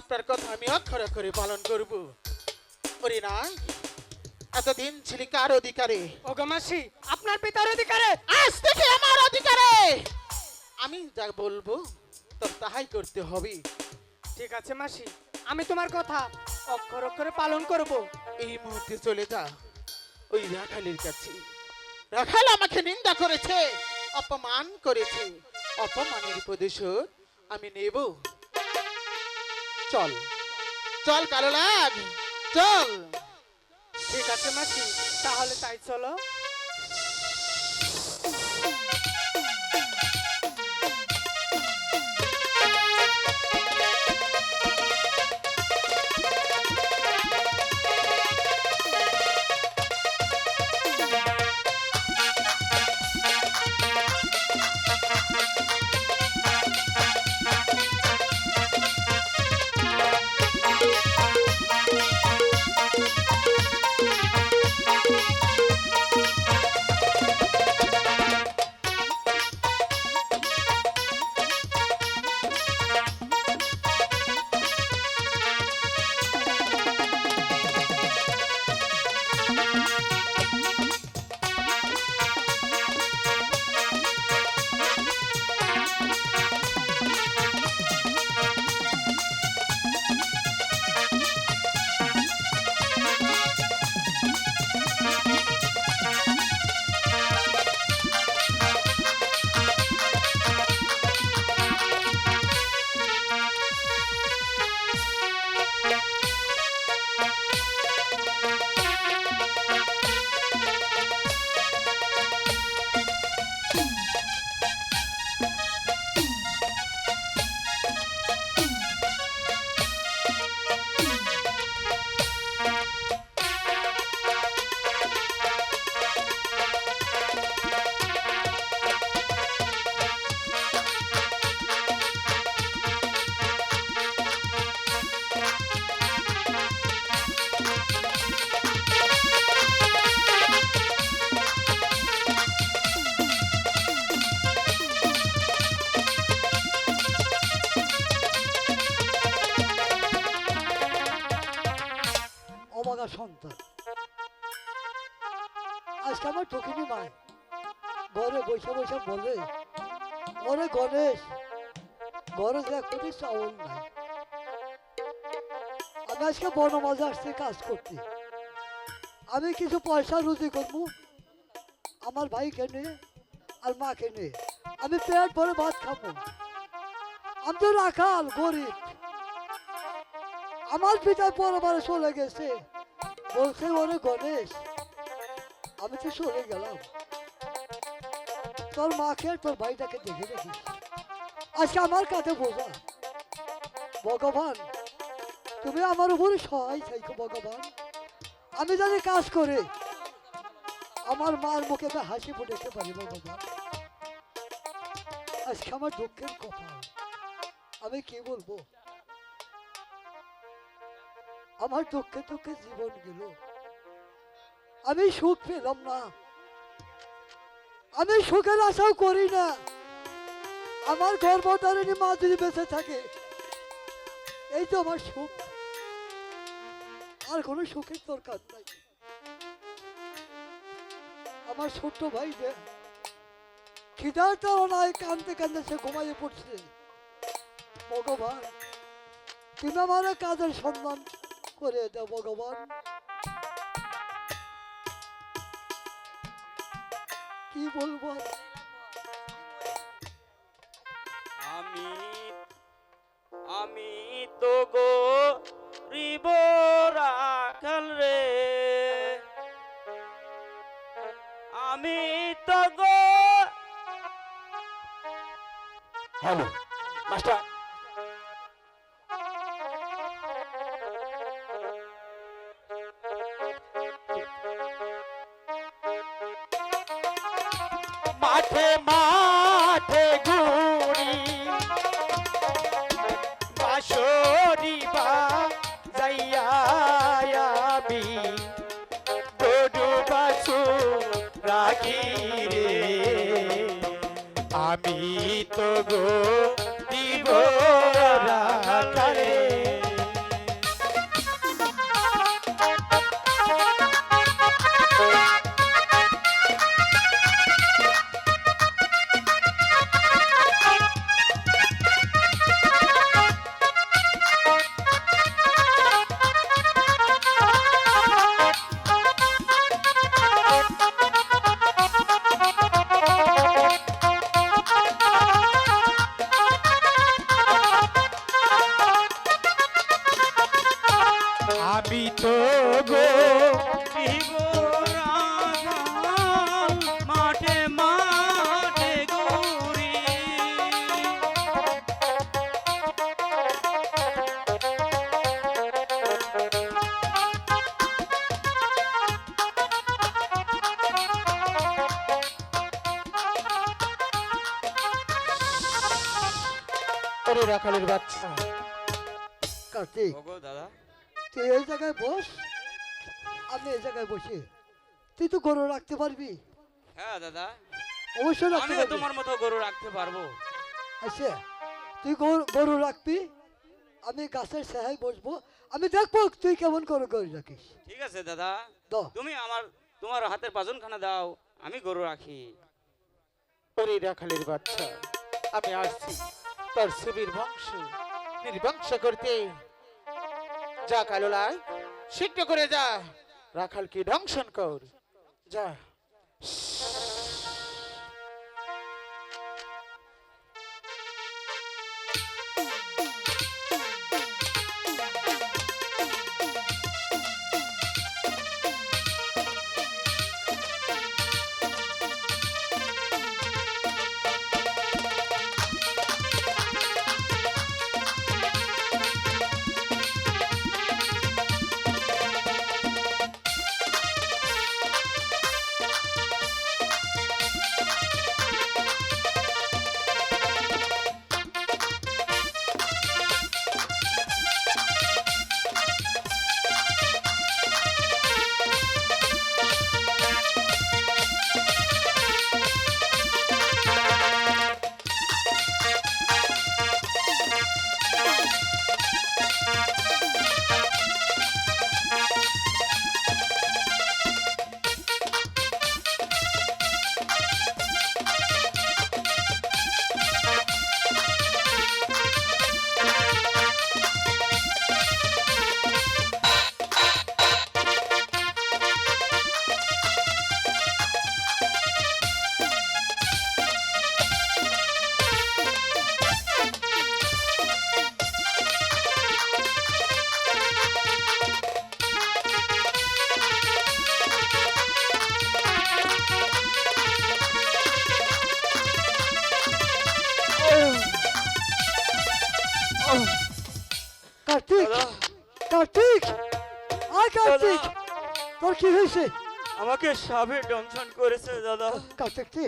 আপনার কথা আমি অক্ষরে অক্ষরে পালন করব। ওরে না, এতদিন ছিলি কার অধিকারে? ওগো মাসি, আপনার পিতার অধিকারে। আজ থেকে আমার অধিকারে। আমি যা বলবো তোর তাহাই করতে হবে। ঠিক আছে মাসি, আমি তোমার কথা অক্ষর অক্ষরে পালন করব। এই মুহূর্তে চলে যা ওই রাখালের কাছে। রাখাল আমাকে নিন্দা করেছে, অপমান করেছে, অপমানের প্রতিশোধ আমি নেব। চল চল কালো লাগ, চল। ঠিক আছে মাসি, তাহলে তাই চলো। অবাগা সন্তান, আজকে আমার টকিনি মায় ঘরে বসে বসে বলে, ওরে গণেশ, ঘরে যে এক কোটি চাউল নাই। আমি আজকে বনমাঝে আসছি কাজ করতে, আমি কিছু পয়সা রুজি করবো আমার ভাইকে নিয়ে আর মাকে নিয়ে, আমি পেট ভরে ভাত খাবো। আমি তো রাখাল গরিব, আমার পিতা পরবারে চলে গেছে, বলছে ওরে গণেশ আমি তো চলে গেলাম, তোর মাকে আর তোর ভাইটাকে দেখে দেখিস। আজকে আমার কাছে বোঝা, ভগবান তুমি আমার উপরে সহায় থাকো ভগবান। আমি জানি কাজ করে আমার মার মুখে আমি হাসি ফুটাতে পারি বাবা। আজকে আমার দুঃখের কপাল, আমি কি বলবো? আমার দুঃখে দুঃখে জীবন গেল, আমি সুখ পেলাম না, আমি সুখের আশাও করি না। আমার গর্ভধারিণী মা যদি বেঁচে থাকে, এই তো আমার সুখ, আর কোনো সুখের দরকার নাই। আমার ছোট্ট ভাই যে খিদার তাড়নায় কান্দতে কান্দতে সে ঘুমাইয়ে পড়ছে। ভগবান, তুমি আমার কাজের সন্ধান করে দাও ভগবান। কি বলবো আর? আমি তো গো রিব রাখাল রে, আমি তো গো। হ্যালো মাস্টার, মাঠে মাঠে ঘুরি বাঁশরি বাজাইয়া আমি গরু বাছু রাখি রে, আমি তো গো দিব রাখালে। আমি তো গো মাঠে মাঠে গৌরী, ওরে রাখালের বাচ্চা, কার্তিক, দাদা তুই এই জায়গায় বস, আমি এই জায়গায় বসি। তুই তো গরু রাখতে পারবি? হ্যাঁ দাদা, অবশ্যই রাখতে আমিও পারবি। তোমার মতো গরু রাখতে পারবো। আচ্ছা, তুই গরু রাখবি, আমি গাছের সাহায় বসবো, আমি দেখবো তুই কেমন করে গরু রাখিস। ঠিক আছে দাদা, দাও। তুমি তোমার হাতের পাজনখানা দাও, আমি গরু রাখি। ওরে রাখালের বাচ্চা, আমি আসছি তোর সুবীর বংশ নির্বংশ করতে। যা কালোলাই, শীঘ্র করে যা, রাখালকে ধ্বংসন কর, যা। কার্তিক, কার্তিক, আয় কার্তিক, তোর কি হয়েছে? আমাকে সাপে দংশন করেছে দাদা। কার্তিকটি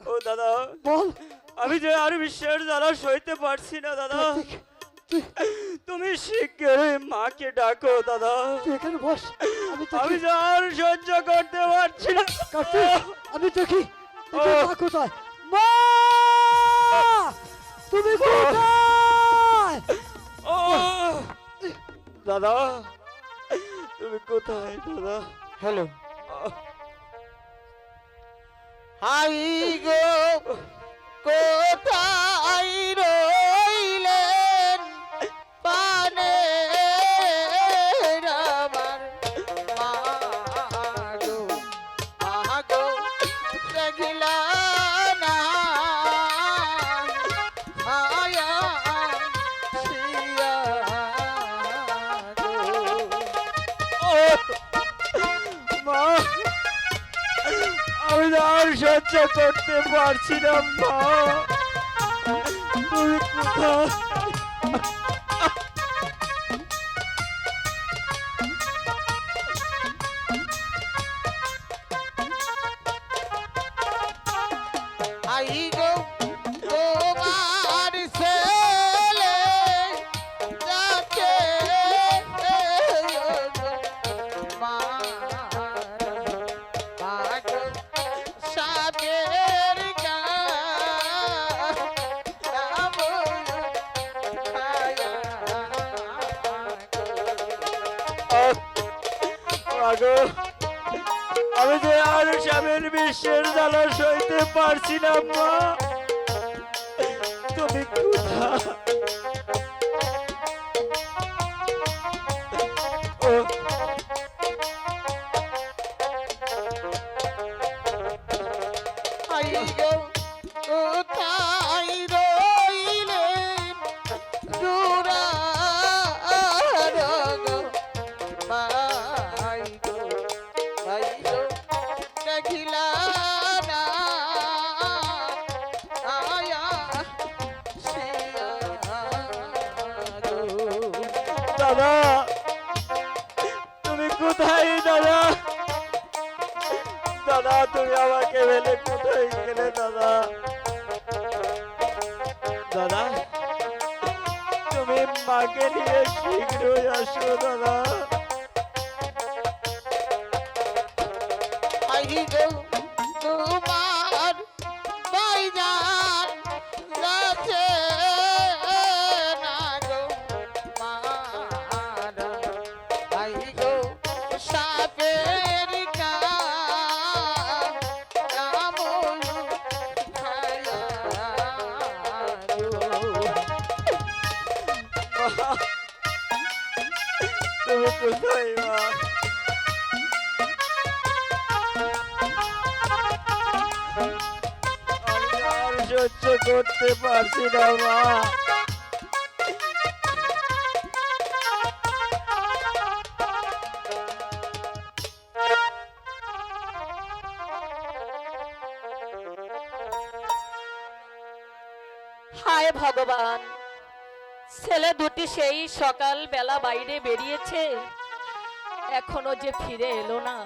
ও দাদা, বল আমি যে আর বিশ্বের জ্বালা সইতে পারছি না দাদা। কার্তিক তুই তুমি শিগগিরই মাকে ডাকো দাদা। তুই এখানে বস আমি আমি দেখি যে আর সহ্য করতে পারছি না। কার্তিক আমি দেখি ও। মা কোথায় মা তুমি কোথায় ও দাদা, তুমি কোথায় দাদা? হ্যালো, হাই গো কোথায় রইলেন পানে আমার মা গো দেখিলা না ছায়া শিয়া গো। মা, আমি যে আর সহ্য করতে পারছি না মা। তুমি কোথায়? আই গো তোমার ছেলে যাচ্ছে মা গো সাপের আগো, আমি যে আর স্বামীর বিশ্বের জ্বালা সইতে পারছি না মা। তুমি কোথায়? ও আই গো কোথায় রইলেন দুরার গো ভাই গো দেখিলা না আয়া শিয়া গো। দাদা, তুমি কোথায় দাদা? দাদা, তুমি আমাকে ফেলে কোথায় গেলে দাদা? দাদা, তুমি মাকে নিয়ে শীঘ্রই আসো দাদা। আই গো তোমার ভাইজান যাচ্ছে না গো মার আই গো সাপের কামড় খায়া গো। তুমি কোথায় মা? আমি আর সহ্য করতে পারছি না মা। হায় ভগবান, ছেলে দুটি সেই সকাল বেলা বাইরে বেরিয়েছে, এখনো যে ফিরে এলো না।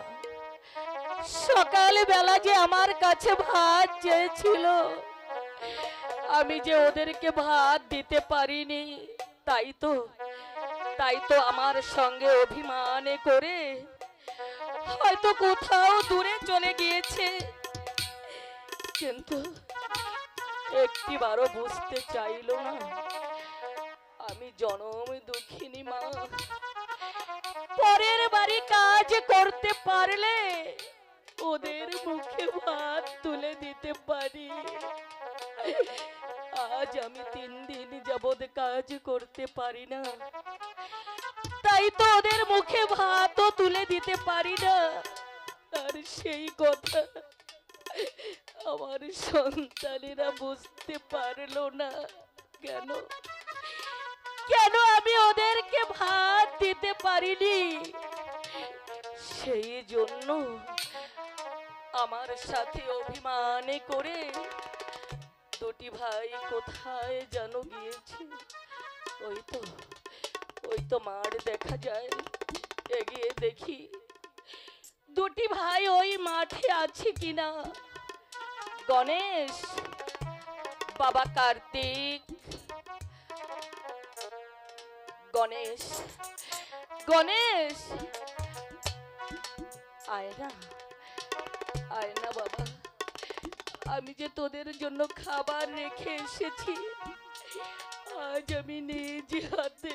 সকাল বেলা যে আমার কাছে ভাত চেয়েছিল, আমি যে ওদেরকে ভাত দিতে পারিনি, তাই তো আমার সঙ্গে অভিমানে করে হয়তো কোথাও দূরে চলে গিয়েছে। কিন্তু একটিবারও বুঝতে চাইল না আমি জনম দুঃখিনী মা। পরের বাড়ি কাজ করতে পারলে ওদের মুখে ভাত তুলে দিতে পারি। আজ আমি 3 দিন যাবৎ কাজ করতে পারি না, তাই তো ওদের মুখে ভাতও তুলে দিতে পারি না। আর সেই কথা আমার সন্তানেরা বুঝতে পারলো না। কেন কেন আমি ওদেরকে ভাত দিতে পারিনি? সেই জন্য আমার সাথে অভিমানে করে দুটি ভাই কোথায় যেন গিয়েছে। ওই তো মাঠ দেখা যায়। এগিয়ে দেখি দুটি ভাই ওই মাঠে আছে কিনা। গণেশ, বাবা কার্তিক, গণেশ, গণেশ, আয় না, আয় না বাবা, আমি যে তোদের জন্য খাবার রেখে এসেছি, আজ আমি নিজ হাতে,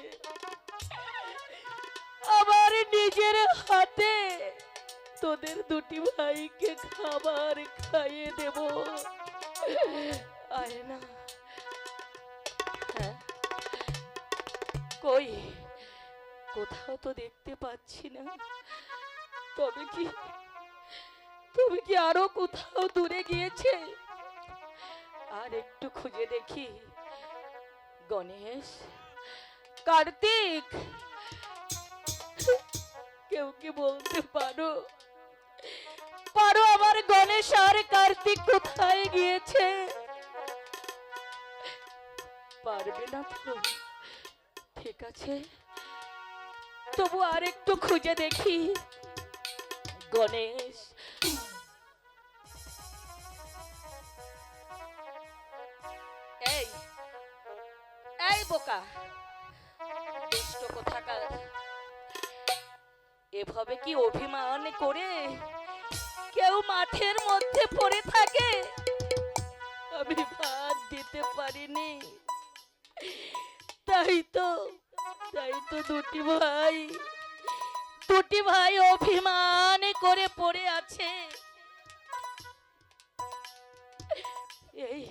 আমার নিজের হাতে তোদের দুটি ভাইকে খাবার খাইয়ে দেব। আয় না। হ্যাঁ, কই, কোথাও তো দেখতে পাচ্ছি না। তবে কি আরো কোথাও দূরে গিয়েছে? আর একটু খুঁজে দেখি। গণেশ, কার্তিক, কেউ কি বলতে পারো আমার গণেশ আর কার্তিক কোথায় গিয়েছে? পারবে না তো? ঠিক আছে, তবু আর একটু খুঁজে দেখি। গণেশ, এই এই বোকা দুষ্ট কোথাকার, এভাবে কি অভিমান করে কেউ মাঠের মধ্যে পড়ে থাকে? আমি ভাত দিতে পারিনি, তাই তো দুটি ভাই অভিমান করে পড়ে আছে। এই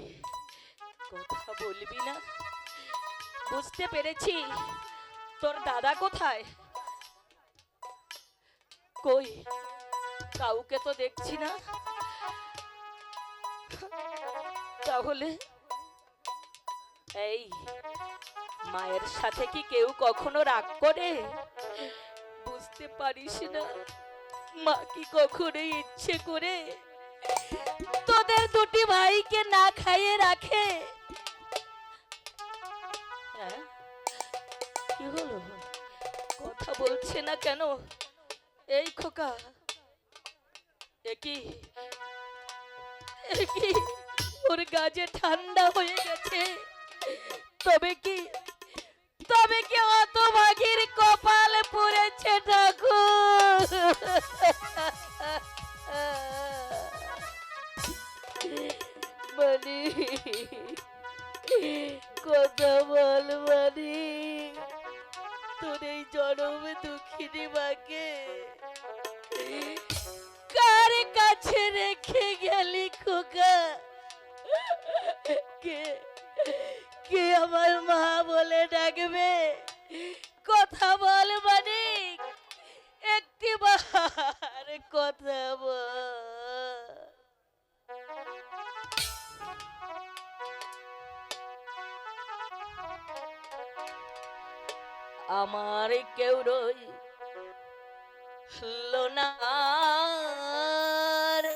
কথা বলবি না? বুঝতে পেরেছি, তোর দাদা কোথায়? কই, কাউকে তো দেখছি না। তাহলে এই মায়ের সাথে কি কেউ কখনো রাগ করে? বুঝতে পারিস না, মা কি কখনো ইচ্ছে করে তোদের দুটি ভাইকে না খাইয়ে রাখে? হ্যাঁ, কি হলো, কথা বলছে না কেন? এই খোকা, একই ওর গাজে ঠান্ডা হয়ে গেছে। তবে কি অত ভাগির কপাল পড়েছে ঠাকুর? মানে কথা বল, মানে তোর এই জনম দুঃখিনী মাকে কার কাছে রেখে গেলি খোকা? কে আমার মা বলে ডাকবে? কথা বল মানিক, একটিবার কথা বল। আমার কেউ রইল না রে,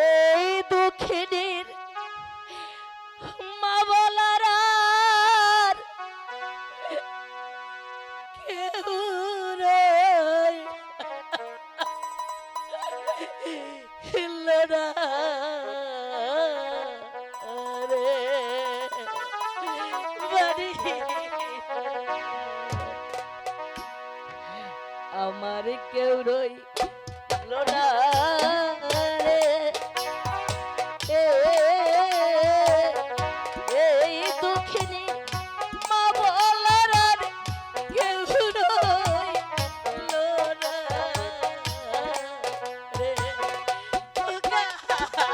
এই দুঃখিনীর মা বলার আর কেউ রইল না রে, বাড়ি আমার কেউ রইল না রে, এই দুঃখিনী মা বলার আর কেউ রইল না রে। খোকা, কথা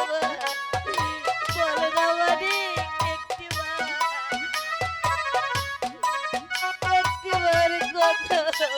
বল না মানে, একটিবার কথা বল।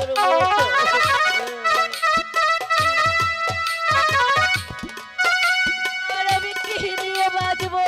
করবো? আর আমি কি দিয়ে বাঁচবো?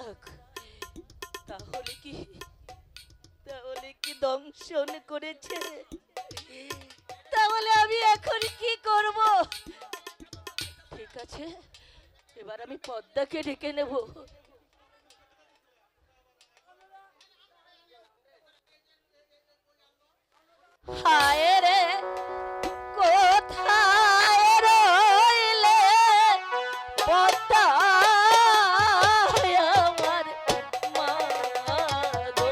যাক, তাহলে কি দংশন করেছে? তাহলে আমি এখন কি করব? ঠিক আছে, এবার আমি পদ্মাকে ডেকে নেব। হায় রে, কোথায় রইলে পদ্মা আমার মা গো,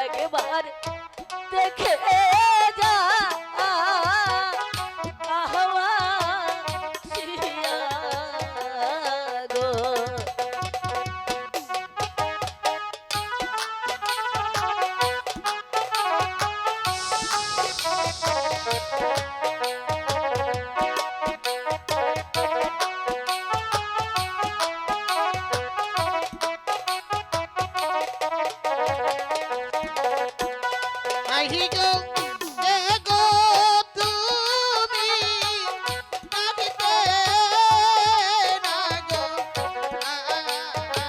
একবার দেখে যা আহ্বা সিয়া গো। নাহি গো এ গো তুমি ডাকিতে না গো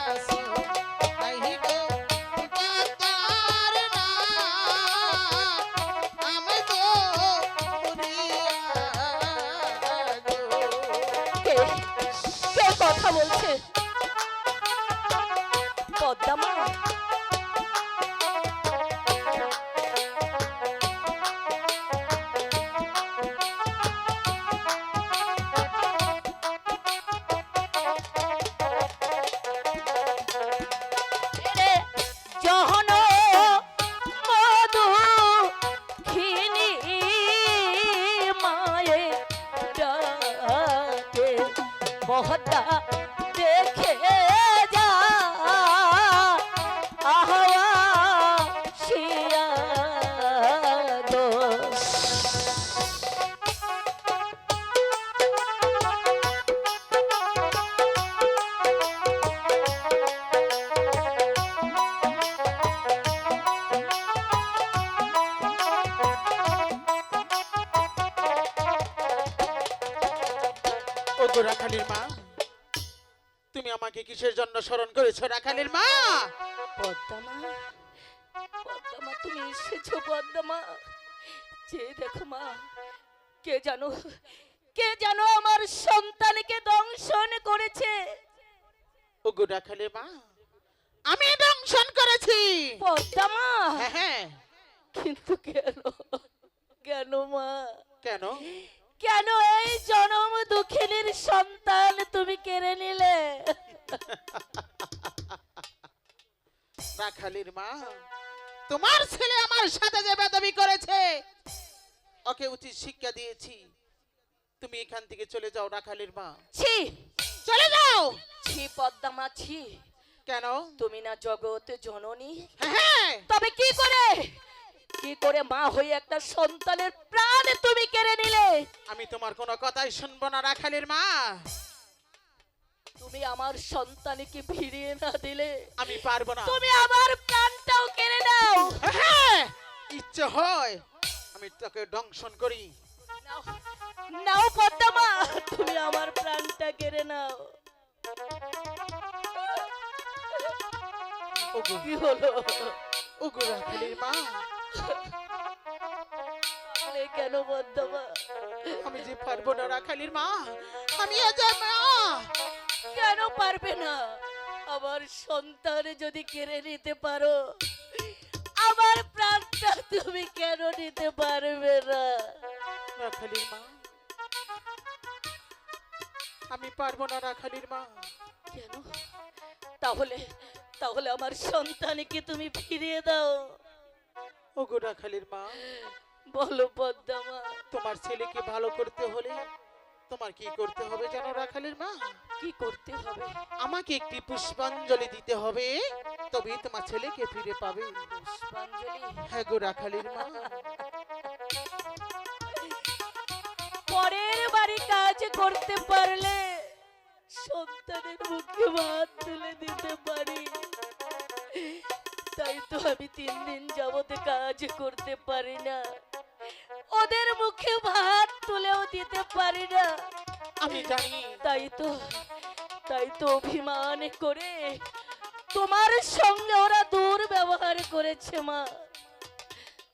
আসো, নাহি গো পদ্মার নাম গো মুরিয়া গো। কে কে কথা বলছে? পদ্মা মা? এরে জহন মধু খিনি মায়ে ডাকে, পদ্মা দেখে যা আহ্বা সিয়া গো। ও গো রাখালির মা, তুমি আমাকে কিসের জন্য স্মরণ করেছো রাখালির মা? পদ্মা মা, পদ্মা মা, তুমি এসেছো পদ্মা মা। যে দেখো মা, কে জানো আমার সন্তানকে দংশন করেছে। ও গো রাখালির মা, আমি দংশন করেছি। পদ্মা মা, হ্যাঁ হ্যাঁ, কিন্তু কেন মা? কেন? কেন এই জনম দুঃখিনীর সন্তান তুমি কেড়ে নিলে? রাখালির মা, তোমার ছেলে আমার সাথে যে বেদবি করেছে, ওকে উচিত শিক্ষা দিয়েছি। তুমি এখান থেকে চলে যাও রাখালির মা, ছি, চলে যাও। ছি পদ্মা মা, ছি। কেন? তুমি না জগৎ জননী? হ্যাঁ, তবে কি করে মা হয়ে একটা সন্তানের প্রাণ তুমি কেড়ে নিলে? আমি তোমার কোনো কথাই শুনবো না রাখালির মা। তুমি আমার সন্তানকে ফিরিয়ে না দিলে আমি পারবো না। তুমি আমার প্রাণটাও কেড়ে নাও। হ্যাঁ, ইচ্ছে হয় আমি তোকে দংশন করি। নাও, নাও পদ্মা মা, তুমি আমার প্রাণটা কেড়ে নাও। ওগো, কি হলো? ওগো রাখালির মা, বলে কেন পদ্মা মা? আমি যে পারবো না রাখালির মা, আমি আজ মা। কেন পারবে না? আমার সন্তান যদি কেড়ে নিতে পারো, আমার প্রাণটা তুমি কেন নিতে পারবে না? রাখালির মা, আমি পারবো না রাখালির মা। কেন? তাহলে তাহলে আমার সন্তানকে তুমি ফিরিয়ে দাও। ওগো রাখালির মা, বলো পদ্মা মা। তোমার ছেলেকে ভালো করতে হলে তোমার কি করতে হবে জানো রাখালির মা? কি করতে হবে? আমাকে একটি পুষ্পাঞ্জলি দিতে হবে, তবেই তোমার ছেলেকে ফিরে পাবে। পুষ্পাঞ্জলি? হ্যাঁ গো রাখালির মা। পরের বাড়ি কাজ করতে পারলে সন্তানের মুখে ভাত তুলে দিতে পারি, তাই তো আমি 3 দিন যাবত কাজ করতে পারি না, ওদের মুখে ভাত তুলেও দিতে পারি না। আমি জানি, তাই তো অভিমান করে তোমার সঙ্গে ওরা দুর্ব্যবহার করেছে মা।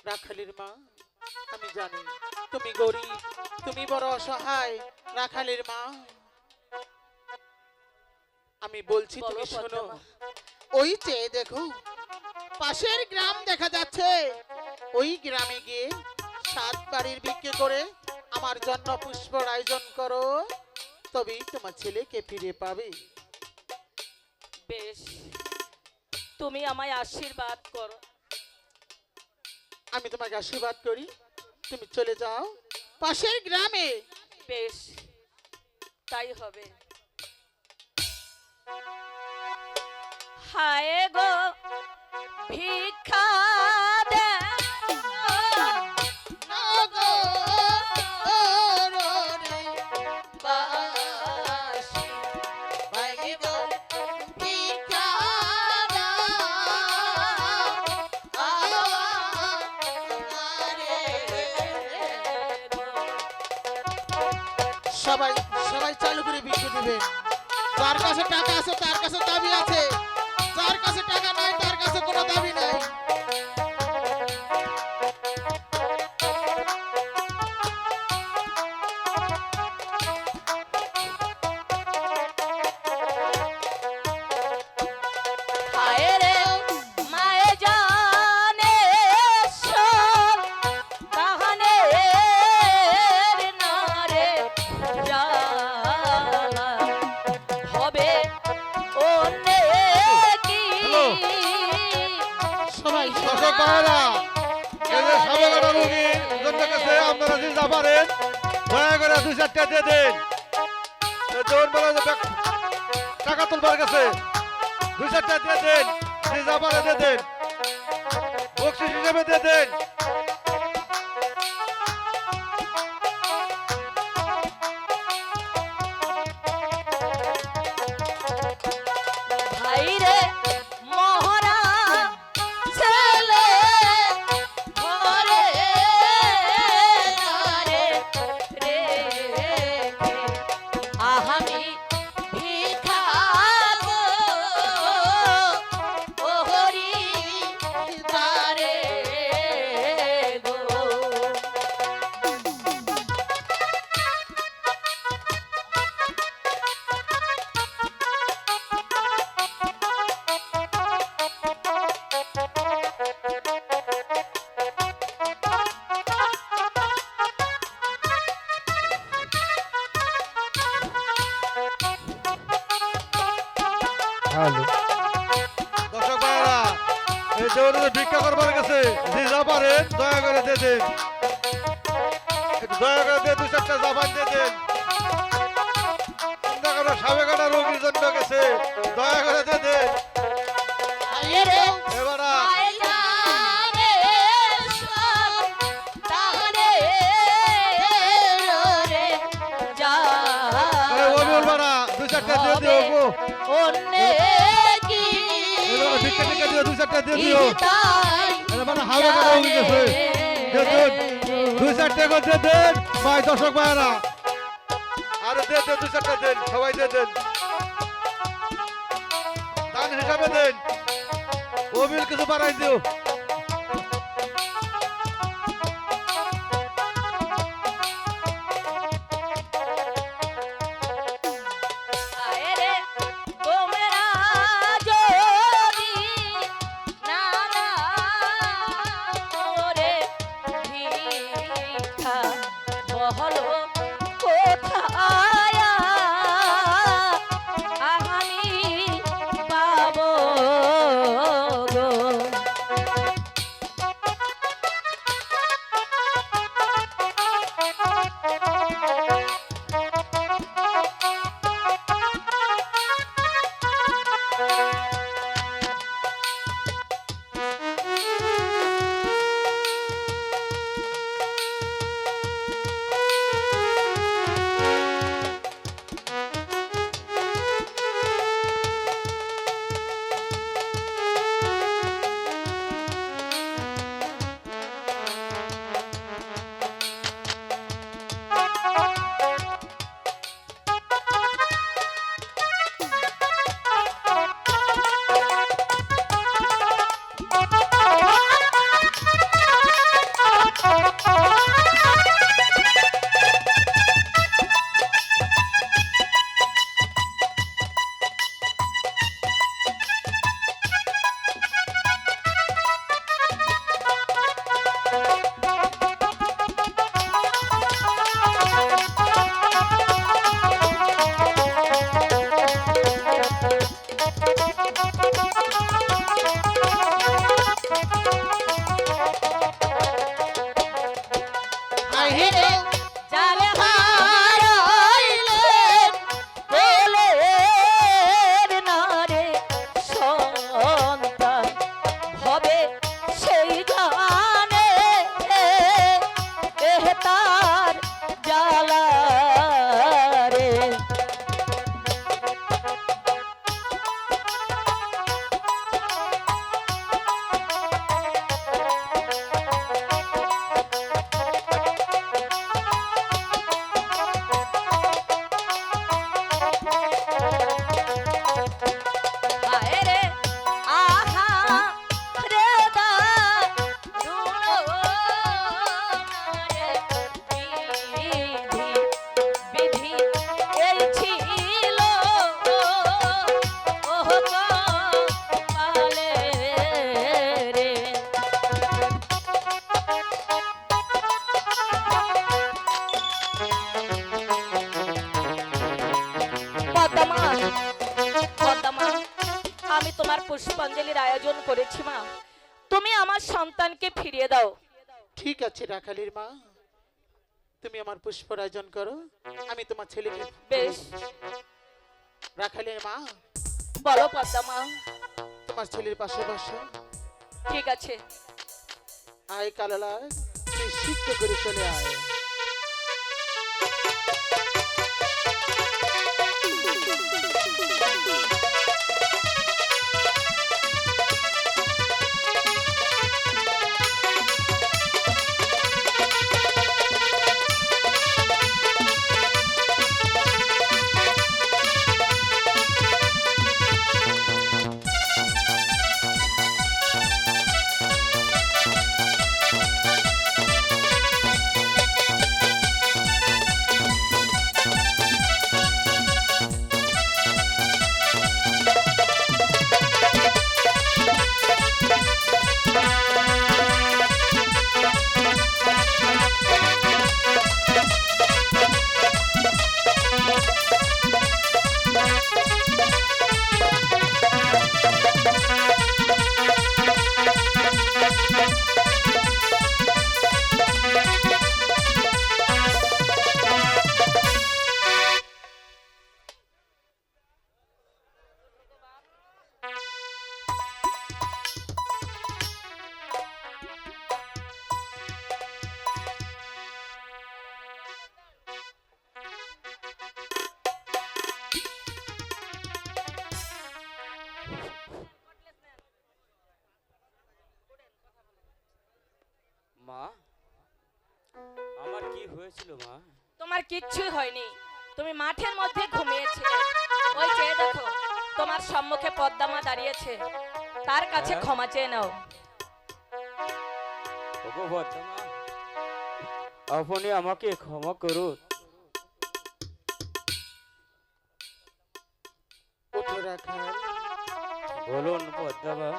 রাখালির মা, আমি জানি তুমি গরিব, তুমি বড় অসহায়। রাখালির মা, আমি বলছি বলো তুমি শোনো। পদ্মা মা। ওই চেয়ে দেখো, পাশের গ্রাম দেখা যাচ্ছে। ওই গ্রামে গিয়ে 7 বাড়ির বিক্রি করে আমার জন্য পুষ্পর আয়োজন করো, তবেই তোমার ছেলেকে ফিরে পাবে। বেশ, তুমি আমায় আশীর্বাদ করো। আমি তোমাকে আশীর্বাদ করি, তুমি চলে যাও পাশের গ্রামে। বেশ, তাই হবে। হায় গো ভিক্ষা দে বাসি, সবাই সবাই চালু করে বিক্রি দিবেন। যার কাছে টাকা আছে তার কাছে দাবি আছে, যার কাছে টাকা নাই তার কাছে কোনো দাবি নাই। হায় রে মায়ে জানে সব কাহানে না রে জালা হবে অন্যে কি সবাই দর্শক ভাইরা, এই যে সাবেকাটা রোগীর জন্য কাছে আপনারা যদি না পারেন, দয়া করে 2-4টা দিয়ে দেন। এই দৌড় বেলা যে টাকা তুলবার কাছে 2-4টা দিয়ে দেন, যদি না পারে দিয়ে দেন, বকশিস হিসেবে দিয়ে দেন। ভাই রে মহরা ছেলে ঘরে আরে রে আহামি ভিক্ষা গো ওহরি তারে গো। দর্শক ভাইরা, এই দৌড়ে ভিক্ষা করবার কাছে যে যা পারেন দয়া করে দিয়ে দেন। একটু দয়া করে দিয়ে 2-4টা জাপান দিয়ে দেন। চিন্তা করো সাবেকাটা রোগীর জন্য গেছে, দয়া করে দিয়ে দেন। এবারা অবিউল বাড়া 2-4টা দিয়ে দিও গো। এবারে ভিক্ষা টিক্ষা দিয়ে 2-4টা দিয়ে দিও। এবারে হাওয়া কাটা হয়ে গেছে, দিয়ে দেন। 2-4টা করে দিয়ে দেন ভাই দর্শক ভাইরা। আরে দিয়ে দেন, 2-4টা দেন, সবাই দিয়ে দেন। দান হিসাবে দেন, অবিউল কিছু বাড়াই দিও। আরে তোমরা যদি নানা করে ভিক্ষা বহলো কোথায় আমি পাবো গো। মাহিরে যারে হারাইলেন কোলের নারে সন্তান হবে সেই জানে তার জ্বালা রে। হায় রে আহা রে দারুণ বিধি বিধি এই ছিল ওহ কপালে রে। পদ্মা পদ্মা, আমি তোমার পুষ্পাঞ্জলির আয়োজন করেছি মা, তুমি আমার সন্তানকে ফিরিয়ে দাও। ঠিক আছে রাখালির মা, তুমি আমার পুষ্প আয়োজন করো, আমি তোমার ছেলেকে বেশ, রাখালির মা বলো পদ্মা। তোমার ছেলের পাশে বসো। ঠিক আছে। আয় কালালা, তুই সিদ্ধ করে চলে আয়। মা, আমার কি হয়েছিল মা? তোমার কিচ্ছুই হয়নি, তুমি মাঠের মধ্যে ঘুমিয়েছিলে। ওই যে দেখো তোমার সম্মুখে পদ্মা দাঁড়িয়েছে, তার কাছে হ্যাঁ। ক্ষমা চেয়ে নাও। ওগো বদ্দামা, আপনি আমাকে ক্ষমা করুন। উঠো রাখাল, বলুন পদ্মামা।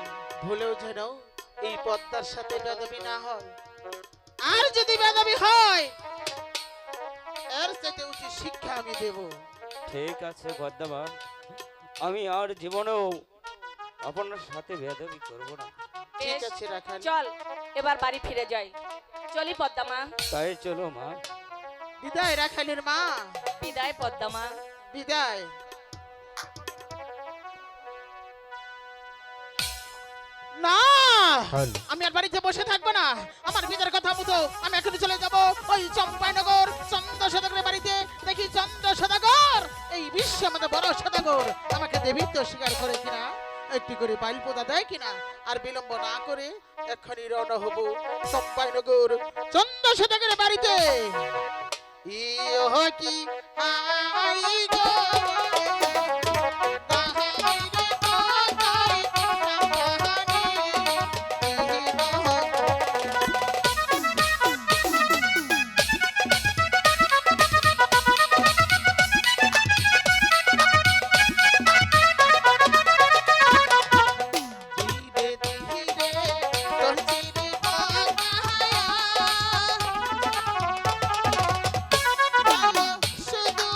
ভুলেও যেন এই পদ্মার সাথে বেদবি না হয়, আর যদি বেদবি হয় এর সাথে উচিত শিক্ষা আমি দেব। ঠিক আছে পদ্মামা, আমি আর জীবনেও আপনার সাথে বেয়াদবি করব না। ঠিক বেশ, আছে রাখাল, চল এবার বাড়ি ফিরে যাই। চলি পদ্মা। তাই চলো মা। বিদায় রাখালের মা, বিদায় পদ্মা। বিদায়। না, আমি আর বাড়িতে বসে থাকবো না, আমার বিদার কথা মতো আমি এখন চলে যাব ওই চম্পাইনগর চন্দ্র সদাগরের বাড়িতে। দেখি চন্দ্র সদাগর, এই বিশ্বের মধ্যে বড় সদাগর, আমাকে দেবীত্ব স্বীকার করে কিনা, একটি করে বাইল পোদা দেয় কিনা। আর বিলম্ব না করে এক্ষুনি রওনা হব চম্পাইনগর চন্দ্র সদাগরের বাড়িতে। ইহ কি আই গো শুধু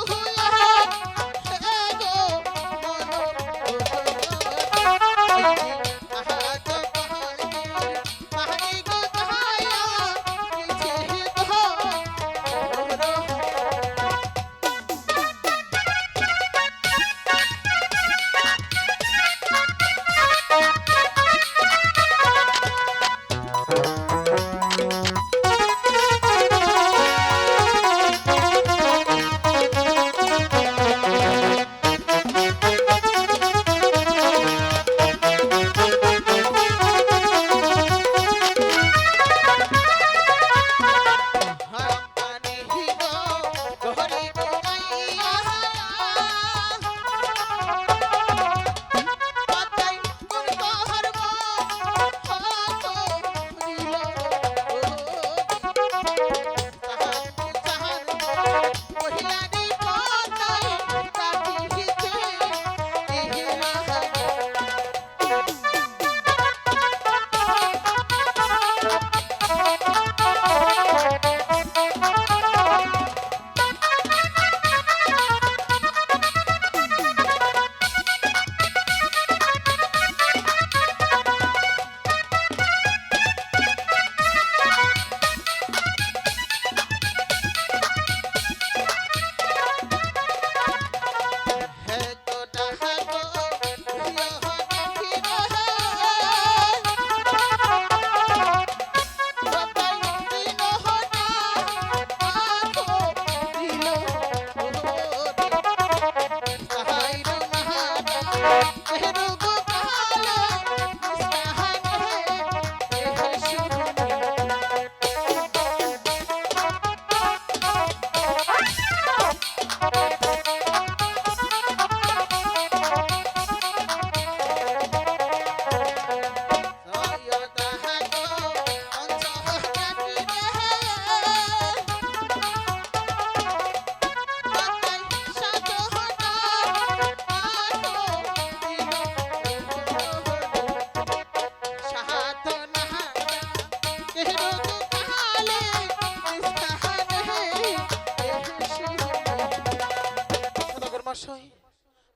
মশাই,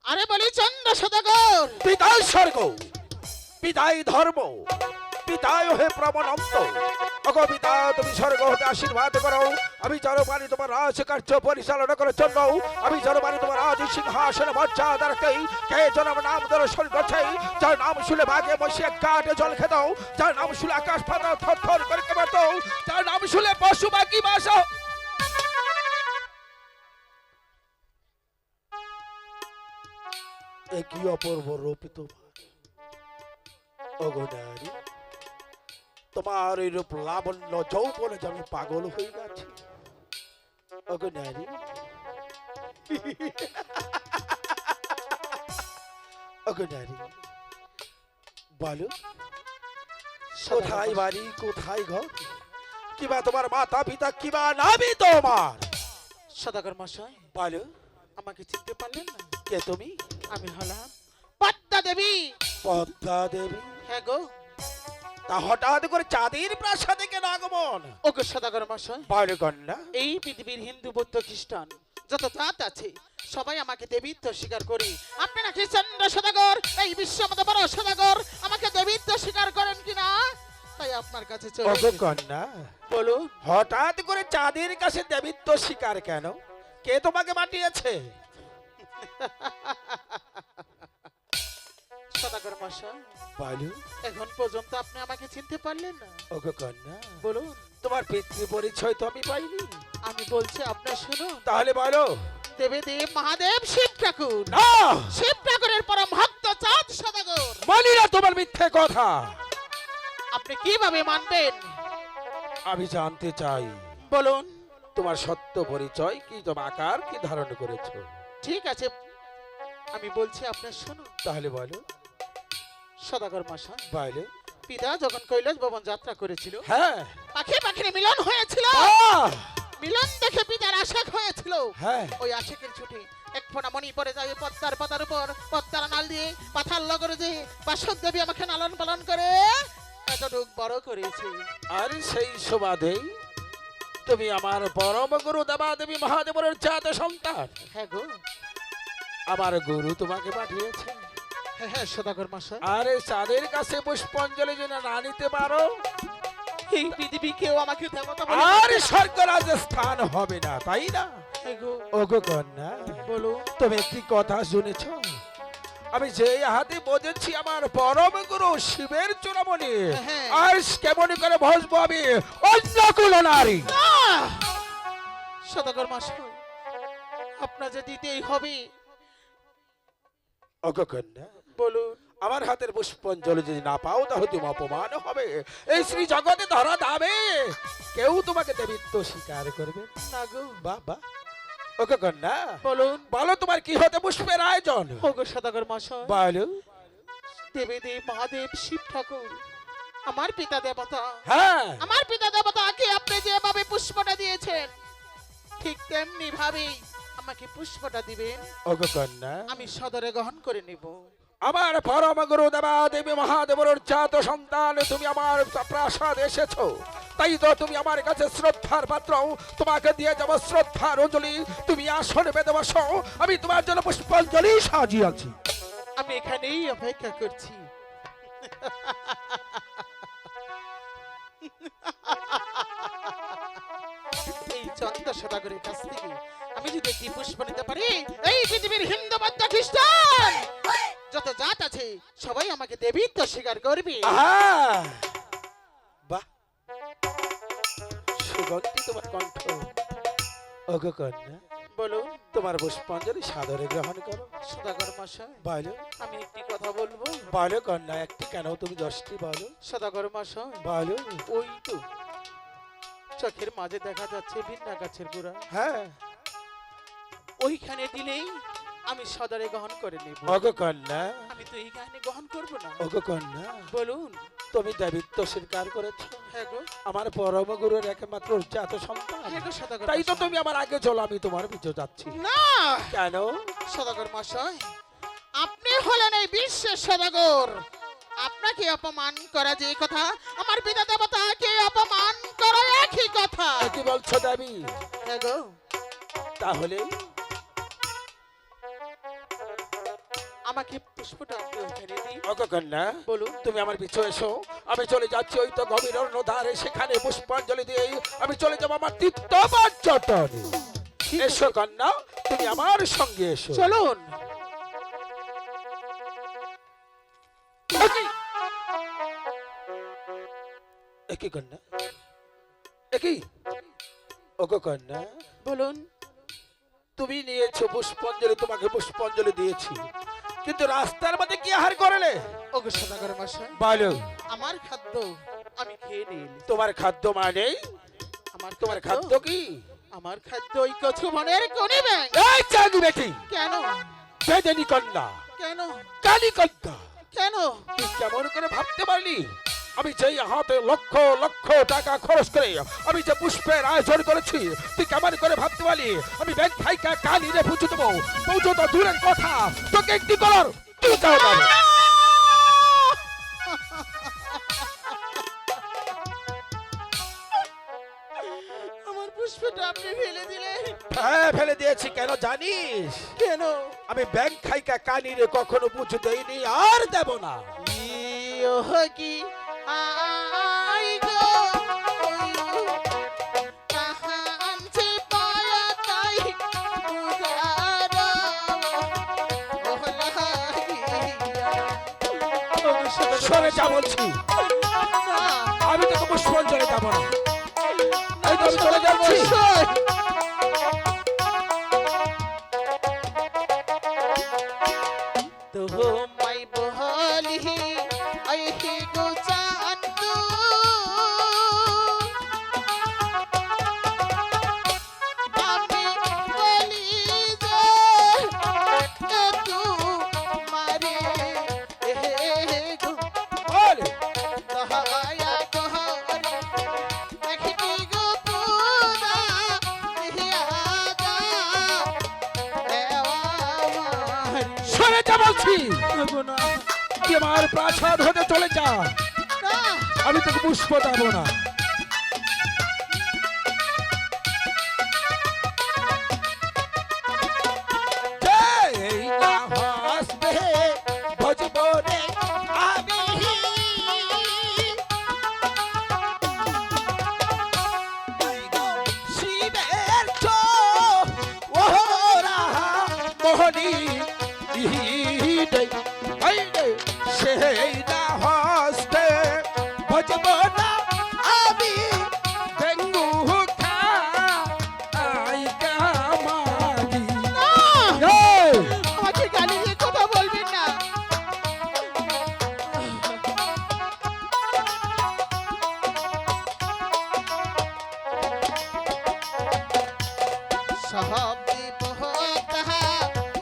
আরে বলি চন্দ্র সদাগর, পিতাই স্বর্গ, পিতাই ধর্ম, পিতাই হে প্রমাণন্ত। ওগো পিতা, তুমি স্বর্গ হতে আশীর্বাদ করো। আমি জনমানি তোমার রাজ কার্য পরিচালনা করার জন্য, আমি জনমানি তোমার রাজ সিংহাসন মর্যাদা রাখতেই কে জনম নাম দর্শন করছে, যার নাম শুনে ভাগে বসে কাটে জল খেত, যার নাম শুনে আকাশ পাতাল থর থর করে কেঁপত, যার নাম শুনে পশু পাখি বাস। একই অপূর্ব রূপ তোমার ওগো নারী, তোমার এই রূপ লাবণ্য যৌবনে যে আমি পাগল হয়ে গেছি ওগো নারী। ওগো নারী, বলো কোথায় বাড়ি, কোথায় ঘর, কিবা তোমার মাতা পিতা, কিবা নামই তোমার? সদাগর মশাই, বলো আমাকে চিনতে পারলেন না? কে তুমি? আমি হলাম পদ্মা দেবী। পদ্মা দেবী? হ্যাঁ গো। তা হঠাৎ করে চাঁদের প্রাসাদে কেন আগমন? ওগো সদাগর মশাই, বলো কন্যা। এই পৃথিবীর হিন্দু বৌদ্ধ খ্রিস্টান যত জাত আছে সবাই আমাকে দেবীত্ব স্বীকার করি। আপনি নাকি চন্দ্র সদাগর, এই বিশ্বের মতো বড় সদাগর, আমাকে দেবীত্ব স্বীকার করেন কিনা তাই আপনার কাছে চলে ওগো এসেছি। কন্যা, বলুন হঠাৎ করে চাঁদের কাছে দেবীত্ব স্বীকার কেন? কে তোমাকে মাটিয়েছে? সদাগর মশাই, বলো এখন পর্যন্ত আপনি আমাকে চিনতে পারলেন না? ওগো কন্যা, বলুন। তোমার পিতৃ পরিচয় তো আমি পাইনি। আমি বলছি আপনার শুনুন। তাহলে বলো। দেবে দেব মহাদেব শিব ঠাকুর, না, শিব ঠাকুরের পরম ভক্ত চাঁদ সদাগর। মানি না তোমার মিথ্যে কথা। আপনি কিভাবে মানবেন? আমি জানতে চাই বলুন। তোমার সত্য পরিচয় কি, তোমার আকার কি ধারণ করেছো? ঠিক আছে, আমি বলছি আপনার শুনুন। তাহলে বলো। সদাগর মশাই, বলো। পিতা যখন কৈলাস ভবন যাত্রা করেছিল, হ্যাঁ। পাখি পাখির মিলন হয়েছিল। আহ! মিলন দেখে পিতার আশাক হয়েছিল। হ্যাঁ। ওই আশাকের ছুটে এক ফোঁটা মণি পড়ে যায় পদ্মার পাতার উপর, পদ্মার নাল দিয়ে পাথার লগরে যে বাসক দেবী আমাকে লালন পালন করে এতটুক বড় করেছে। আর সেই সুবাদেই তুমি আমার পরম গুরু দেবাদেবী মহাদেবের জাত সন্তান। হ্যাঁ গো। আমার গুরু তোমাকে পাঠিয়েছে। হ্যাঁ হ্যাঁ সদাগর মশাই। আরে চাঁদের কাছে পুষ্পাঞ্জলি যেন না নিতে পারো, এই পৃথিবী কেউ আমাকে দেবতা বলে আর ডাকে না। স্বর্গ রাজস্থান হবে না, তাই না? হ্যাঁ গো। ওগো কন্যা, বলুন। তুমি একটি কথা শুনেছ? আমি যে হাতে বোঝেছি আমার পরম গুরু শিবের চূড়ামণি, হ্যাঁ। আর কেমন করে বসবো আমি অন্য কোন নারী? সদাগর মশাই, আপনার যে দিতেই হবে। ওগো কন্যা, বলুন। আমার হাতের পুষ্পাঞ্জলি যদি না পাও তাহলে তুমি অপমান হবে। এই শ্রী জগতে ধরা দাবে কেউ তোমাকে দেবীত্ব স্বীকার করবে না গো। বাবা। ওগো কন্যা, বলুন। বলো তোমার কি হতে পুষ্পের আয়োজন? ওগো সদাগর মশাই, বলো। দেবে দেব মহাদেব শিব ঠাকুর আমার পিতা দেবতা। হ্যাঁ। আমার পিতা দেবতাকে আপনি যেভাবে পুষ্পটা দিয়েছেন ঠিক তেমনি ভাবেই আমাকে পুষ্পটা দিবেন। ওগো কন্যা, আমি সদরে গ্রহণ করে নিব। আমার পরম গুরু দেবাদেবী মহাদেবের জাত সন্তান, তুমি আমার প্রাসাদ এসেছো, তাই তো তুমি আমার কাছে শ্রদ্ধার পাত্র। তোমাকে দিয়ে যাব শ্রদ্ধার অঞ্জলি। তুমি আসন বেঁধে বসো, আমি তোমার জন্য পুষ্পাঞ্জলি সাজিয়েছি। আমি এখানেই অপেক্ষা করছি। এই চন্দ্র সদাগরের কাছ থেকে আমি যদি একটি পুষ্প নিতে পারি, এই পৃথিবীর হিন্দু বৌদ্ধ খ্রিস্টান যত জাত আছে সবাই আমাকে দেবীত্ব স্বীকার করবে। আহা! বাহ, সুগন্ধি তোমার কণ্ঠ। ওগো কন্যা, বলুন। তোমার পুষ্পাঞ্জলি সাদরে গ্রহণ করো। সদাগর মশাই, বলো। আমি একটি কথা বলবো। বলো কন্যা, একটি কেন তুমি 10টি বলো। সদাগর মশাই, বলো। ওই তো চোখের মাঝে দেখা যাচ্ছে ভিন্না গাছের গোড়া, হ্যাঁ। ওইখানে দিলেই আমি সদরে গ্রহণ করে নেব। ওগো কন্যা, আমি তো এইখানে গ্রহণ করব না। ওগো কন্যা, বলুন। তুমি দেবীত্ব স্বীকার করেছো, হ্যাঁ গো। আমার পরম গুরুর একমাত্র জাত সন্তান। হ্যাঁ গো সদাগর তাই তো মশাই। তুমি আমার আগে চলো, আমি তোমার পিছু যাচ্ছি। না কেন? সদাগর মশাই, আপনি হলেন এই বিশ্বের সদাগর। আপনাকে অপমান করা যে কথা, আমার পিতা দেবতাকে অপমান করা একই কথা। কি বলছো দেবী? হ্যাঁ গো। তাহলে আমাকে পুষ্পটা আপনি ওইখানে দিন। ওগো কন্যা, বলুন। তুমি আমার পিছু এসো। আমি চলে যাচ্ছি ওই তো গভীর অরণ্যধারে, সেখানে পুষ্পাঞ্জলি দিয়ে আমি চলে যাবো আমার তীর্থ পর্যটনে। এসো কন্যা, তুমি আমার সঙ্গে এসো। চলুন। একই কন্যা, একই। ওগো কন্যা, বলুন। তুমি নিয়েছো পুষ্পাঞ্জলি, তোমাকে পুষ্পাঞ্জলি দিয়েছি, কিন্তু রাস্তার মধ্যে কি আহার করলে? ওগো সদাগর মশাই, বলো। আমার খাদ্য আমি খেয়ে নিই। তোমার খাদ্য মানে? তোমার খাদ্য কি? আমার খাদ্য ওই কচু বনের কোনে ব্যাং। এই চাঁদু বেটি, কেন? বেদেনি কন্যা, কেন? কালী কন্যা, কেন? তুই কেমন করে ভাবতে পারলি আমি যেই হাতে লক্ষ লক্ষ টাকা খরচ করে আমি যে পুষ্পের আয়োজন করেছি, তুই কেমন করে ভাবতে পারলি আমি ব্যাংক খাইকা কালি রে পুজো দেবো? পুজো তো দূরের কথা, তোকে একটি কলার তুই চাও না। আমার পুষ্পটা আপনি ফেলে দিলেন। হ্যাঁ, ফেলে দিয়েছি। কেন জানিস? কেন? আমি ব্যাংক খাইকা কানি রে কখনো পুজো দেইনি, আর দেব না। ইয়ো কি আই গো কাহামছে পায়া তাই উদারা ওহলা সরে যা বলছি, আমি তোকে পুষ্পাঞ্জলি দেব না। এই তো আমি চলে যাচ্ছি। তোমায় বহলি আইহি গো চান্দু আমি বলি যে তু মারে গো বলে, দহায়া দহারে দেখি গো পুরা হিয়াদা দেওয়া মারি সরে যা বলছি। না তুই আমার প্রাসাদ হতে চলে যা, আমি তোকে পুষ্প দেব না। যেই না হাসবে ভজবো রে আমি, শিবের ওরা মোহনী সেই না হাসবে ভজবো না আমি, ডেঙ্গু খাই কামারি। এই! আমাকে গালি দিয়ে কথা বলবেন না। সহবি বহতা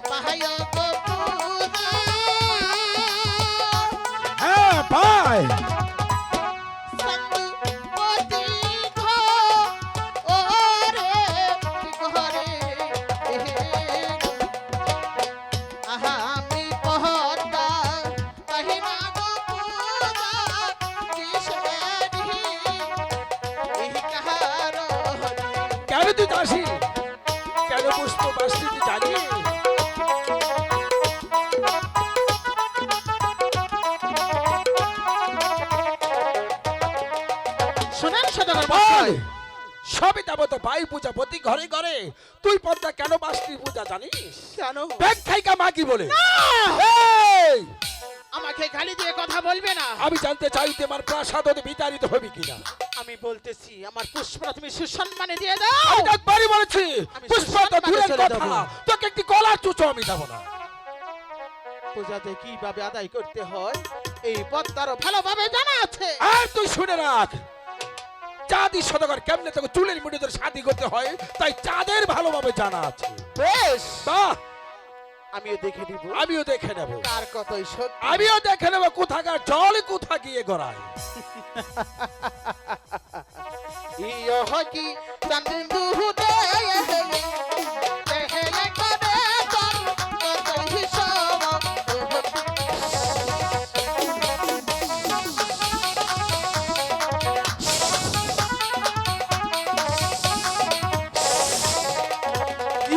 পাহায় গো পুরা হ্যাঁ, ভাই। সন্তু পতি ঘো ওরে ঘরে আহা আমি বহতা পাহিনা গো পুরা কিশোরী এই কাহার কেন তুই দাসী? কেন পুষ্প বাসি তুই জানি? শুনেন সদাগর বল, মশাই, সবই দেব তো ভাই পূজা প্রতি ঘরে ঘরে, তুই পদ্মা কেন বাসলি পূজা জানিস? কেন? ব্যাগ খাইকা মাগি বলে। এই! আমাকে গালি দিয়ে কথা বলবে না। আমি জানতে চাই তোমার প্রাসাদ হতে বিতাড়িত হবি কিনা। আমি বলতেছি আমার পুষ্পটা তুমি সুসম্মানে দিয়ে দাও। আমি তো একবারই বলেছি আমি পুষ্প তো সুসম্মানে দূরের চলে কথা, যাবো। তোকে একটি কলার চুচো আমি দেব না। পূজাতে কিভাবে আদায় করতে হয় এই পদ্মারও ভালোভাবে জানা আছে। আর তুই শুনে রাখ, চাঁদি সদাগর কেমনে তোকে চুলের মুঠি ধরে শাদি করতে হয়, তাই চাঁদের ভালোভাবে জানা আছে। বেশ, বাহ, আমিও দেখে নিব আমিও দেখে নেব, কার কতই সত্যি। আমিও দেখে নেব কোথাকার জল কোথা গিয়ে গড়ায়। ইয়ো কি চান্দু হুদে দেহেলে করে তোর কতই হিসাব।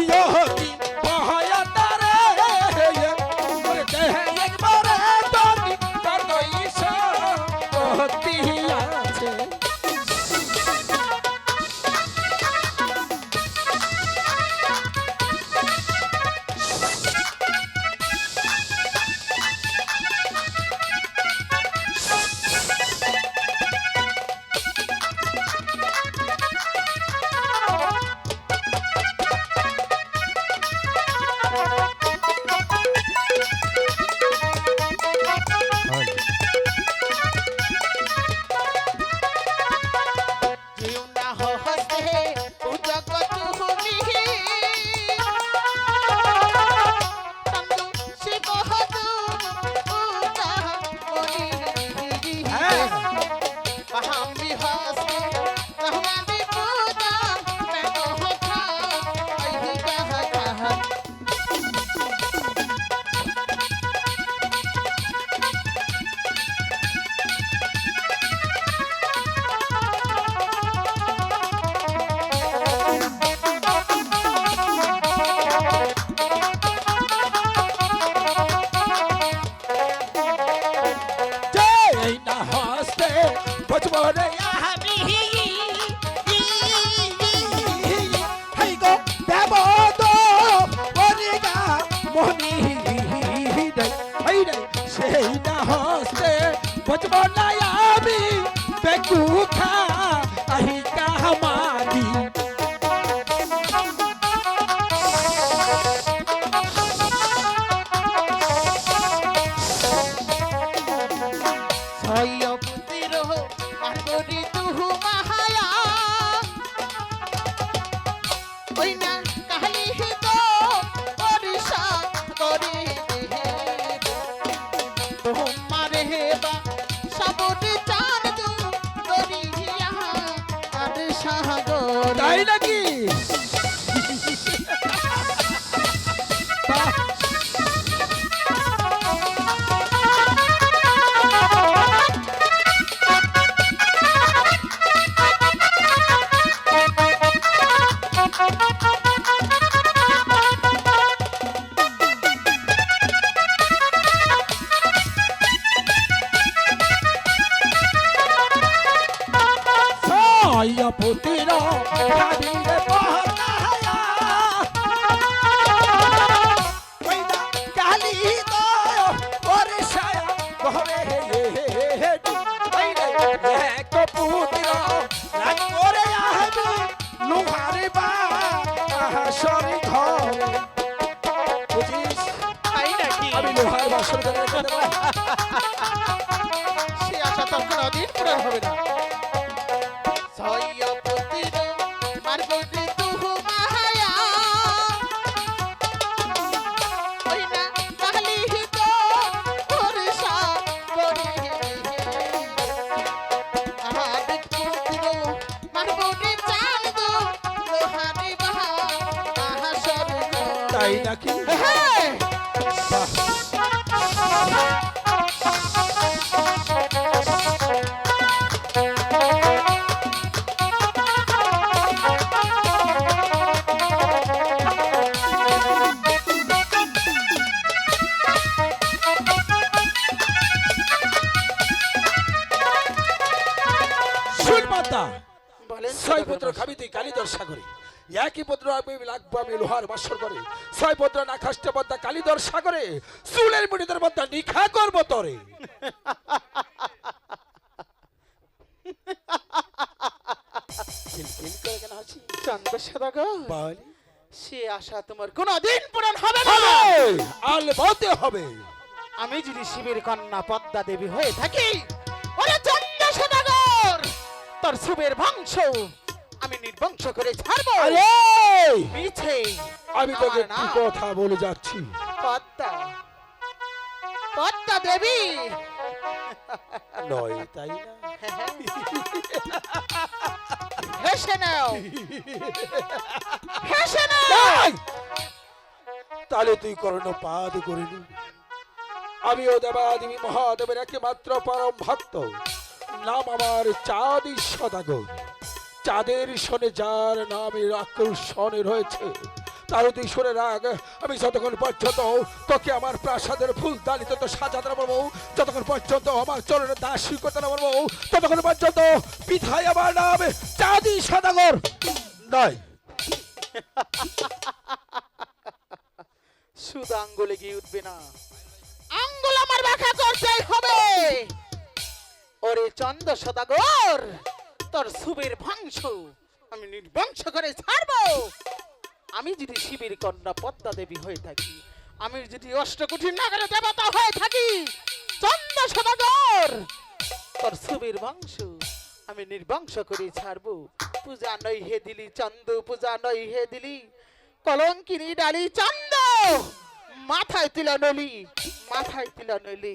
ইয়ো কি বহায়া তারে, ওরে ওই না কালি তো পরিশা করে তোমারে বা সাবুরে চাঁদ দরিয়া আর সাগর তাই নাকি? ছায়া পুতির কালিরে পহনায়া কইনা কালি তো পরিশায়া ঘরে কইরে এক পুতির রাগ করে আহবি লুহারে বা সরি ঘরে বুঝিস তাই নাকি আমি লোহার বাসর করে রেখে দেব সে আশা তোর কোনোদিন পূরণ হবে না ছয় পুতির মারবটি তুহু মায়া ওই না কালি তো পরিশা করে আমাদের পুতির মারবটি চাঁদ লোহারি বাহা আহাসর তাই নাকি? হ্যাঁ শুন মাতা বলেন ছয় পুত্র খাবি তুই কালিদর সাগরে একই পুত্র আমি লাগবো আমি লোহার বাসর করে ছয় পুত্র না খাসতে পদ্মা কালিদর সাগরে চুলের মুড়িদের মধ্যে নিখা করবো তরে খিলখিল করে কেন হাসি? চন্দ্র সদাগর বল। সে আশা তোমার কোনোদিন পূরণ হবে না হবে, আলবতে হবে। আমি যদি শিবের কন্যা পদ্মা দেবী হয়ে থাকি ওরে চন্দ্র সদাগর তোর শিবের বংশ আমি নির্বংশ করে ছাড়বো আরে মিছে আমি তোকে আমার কি নাম কথা বলে যাচ্ছি পদ্মা পদ্মা দেবী নয় তাই না? হেসে নাও হেসে নাও নাই! তাহলে তুই কর্ণপাত করিনি আমিও দেবাদেবী মহাদেবের একমাত্র পরম ভক্ত নাম আমার চাঁদি সদাগর চাঁদের শোনে যার নামের আকর্ষণে রয়েছে তার তুই শুনে রাখ আমি যতক্ষণ পর্যন্ত তোকে আমার প্রাসাদের ফুল দানিতে তো সাজাতে না পারবো যতক্ষণ পর্যন্ত আমার চরণের দাসী করতে না পারবো ততক্ষণ পর্যন্ত পিঠাই আমার নাম চাঁদি সদাগর নয় শুধু আঙ্গুলে গিয়ে উঠবে না আঙ্গুল আমার ব্যাখ্যা করতেই হবে ওরে চন্দ্র সদাগর তোর সুবের ভংশ আমি নির্বংশ করে ছাড়বো আমি যদি শিবের কন্যা পদ্মা দেবী হয়ে থাকি আমি যদি অষ্টকোটি নগরের দেবতা হয়ে থাকি চন্দ্র সদাগর তোর সুবের বংশ আমি নির্বংশ করে ছাড়বো পূজা নই হে দিলি চন্দ পূজা নই হে দিলি কলঙ্কিনী ডালি চন্দ মাথায় তুলা নলি মাথায় তুলা নলি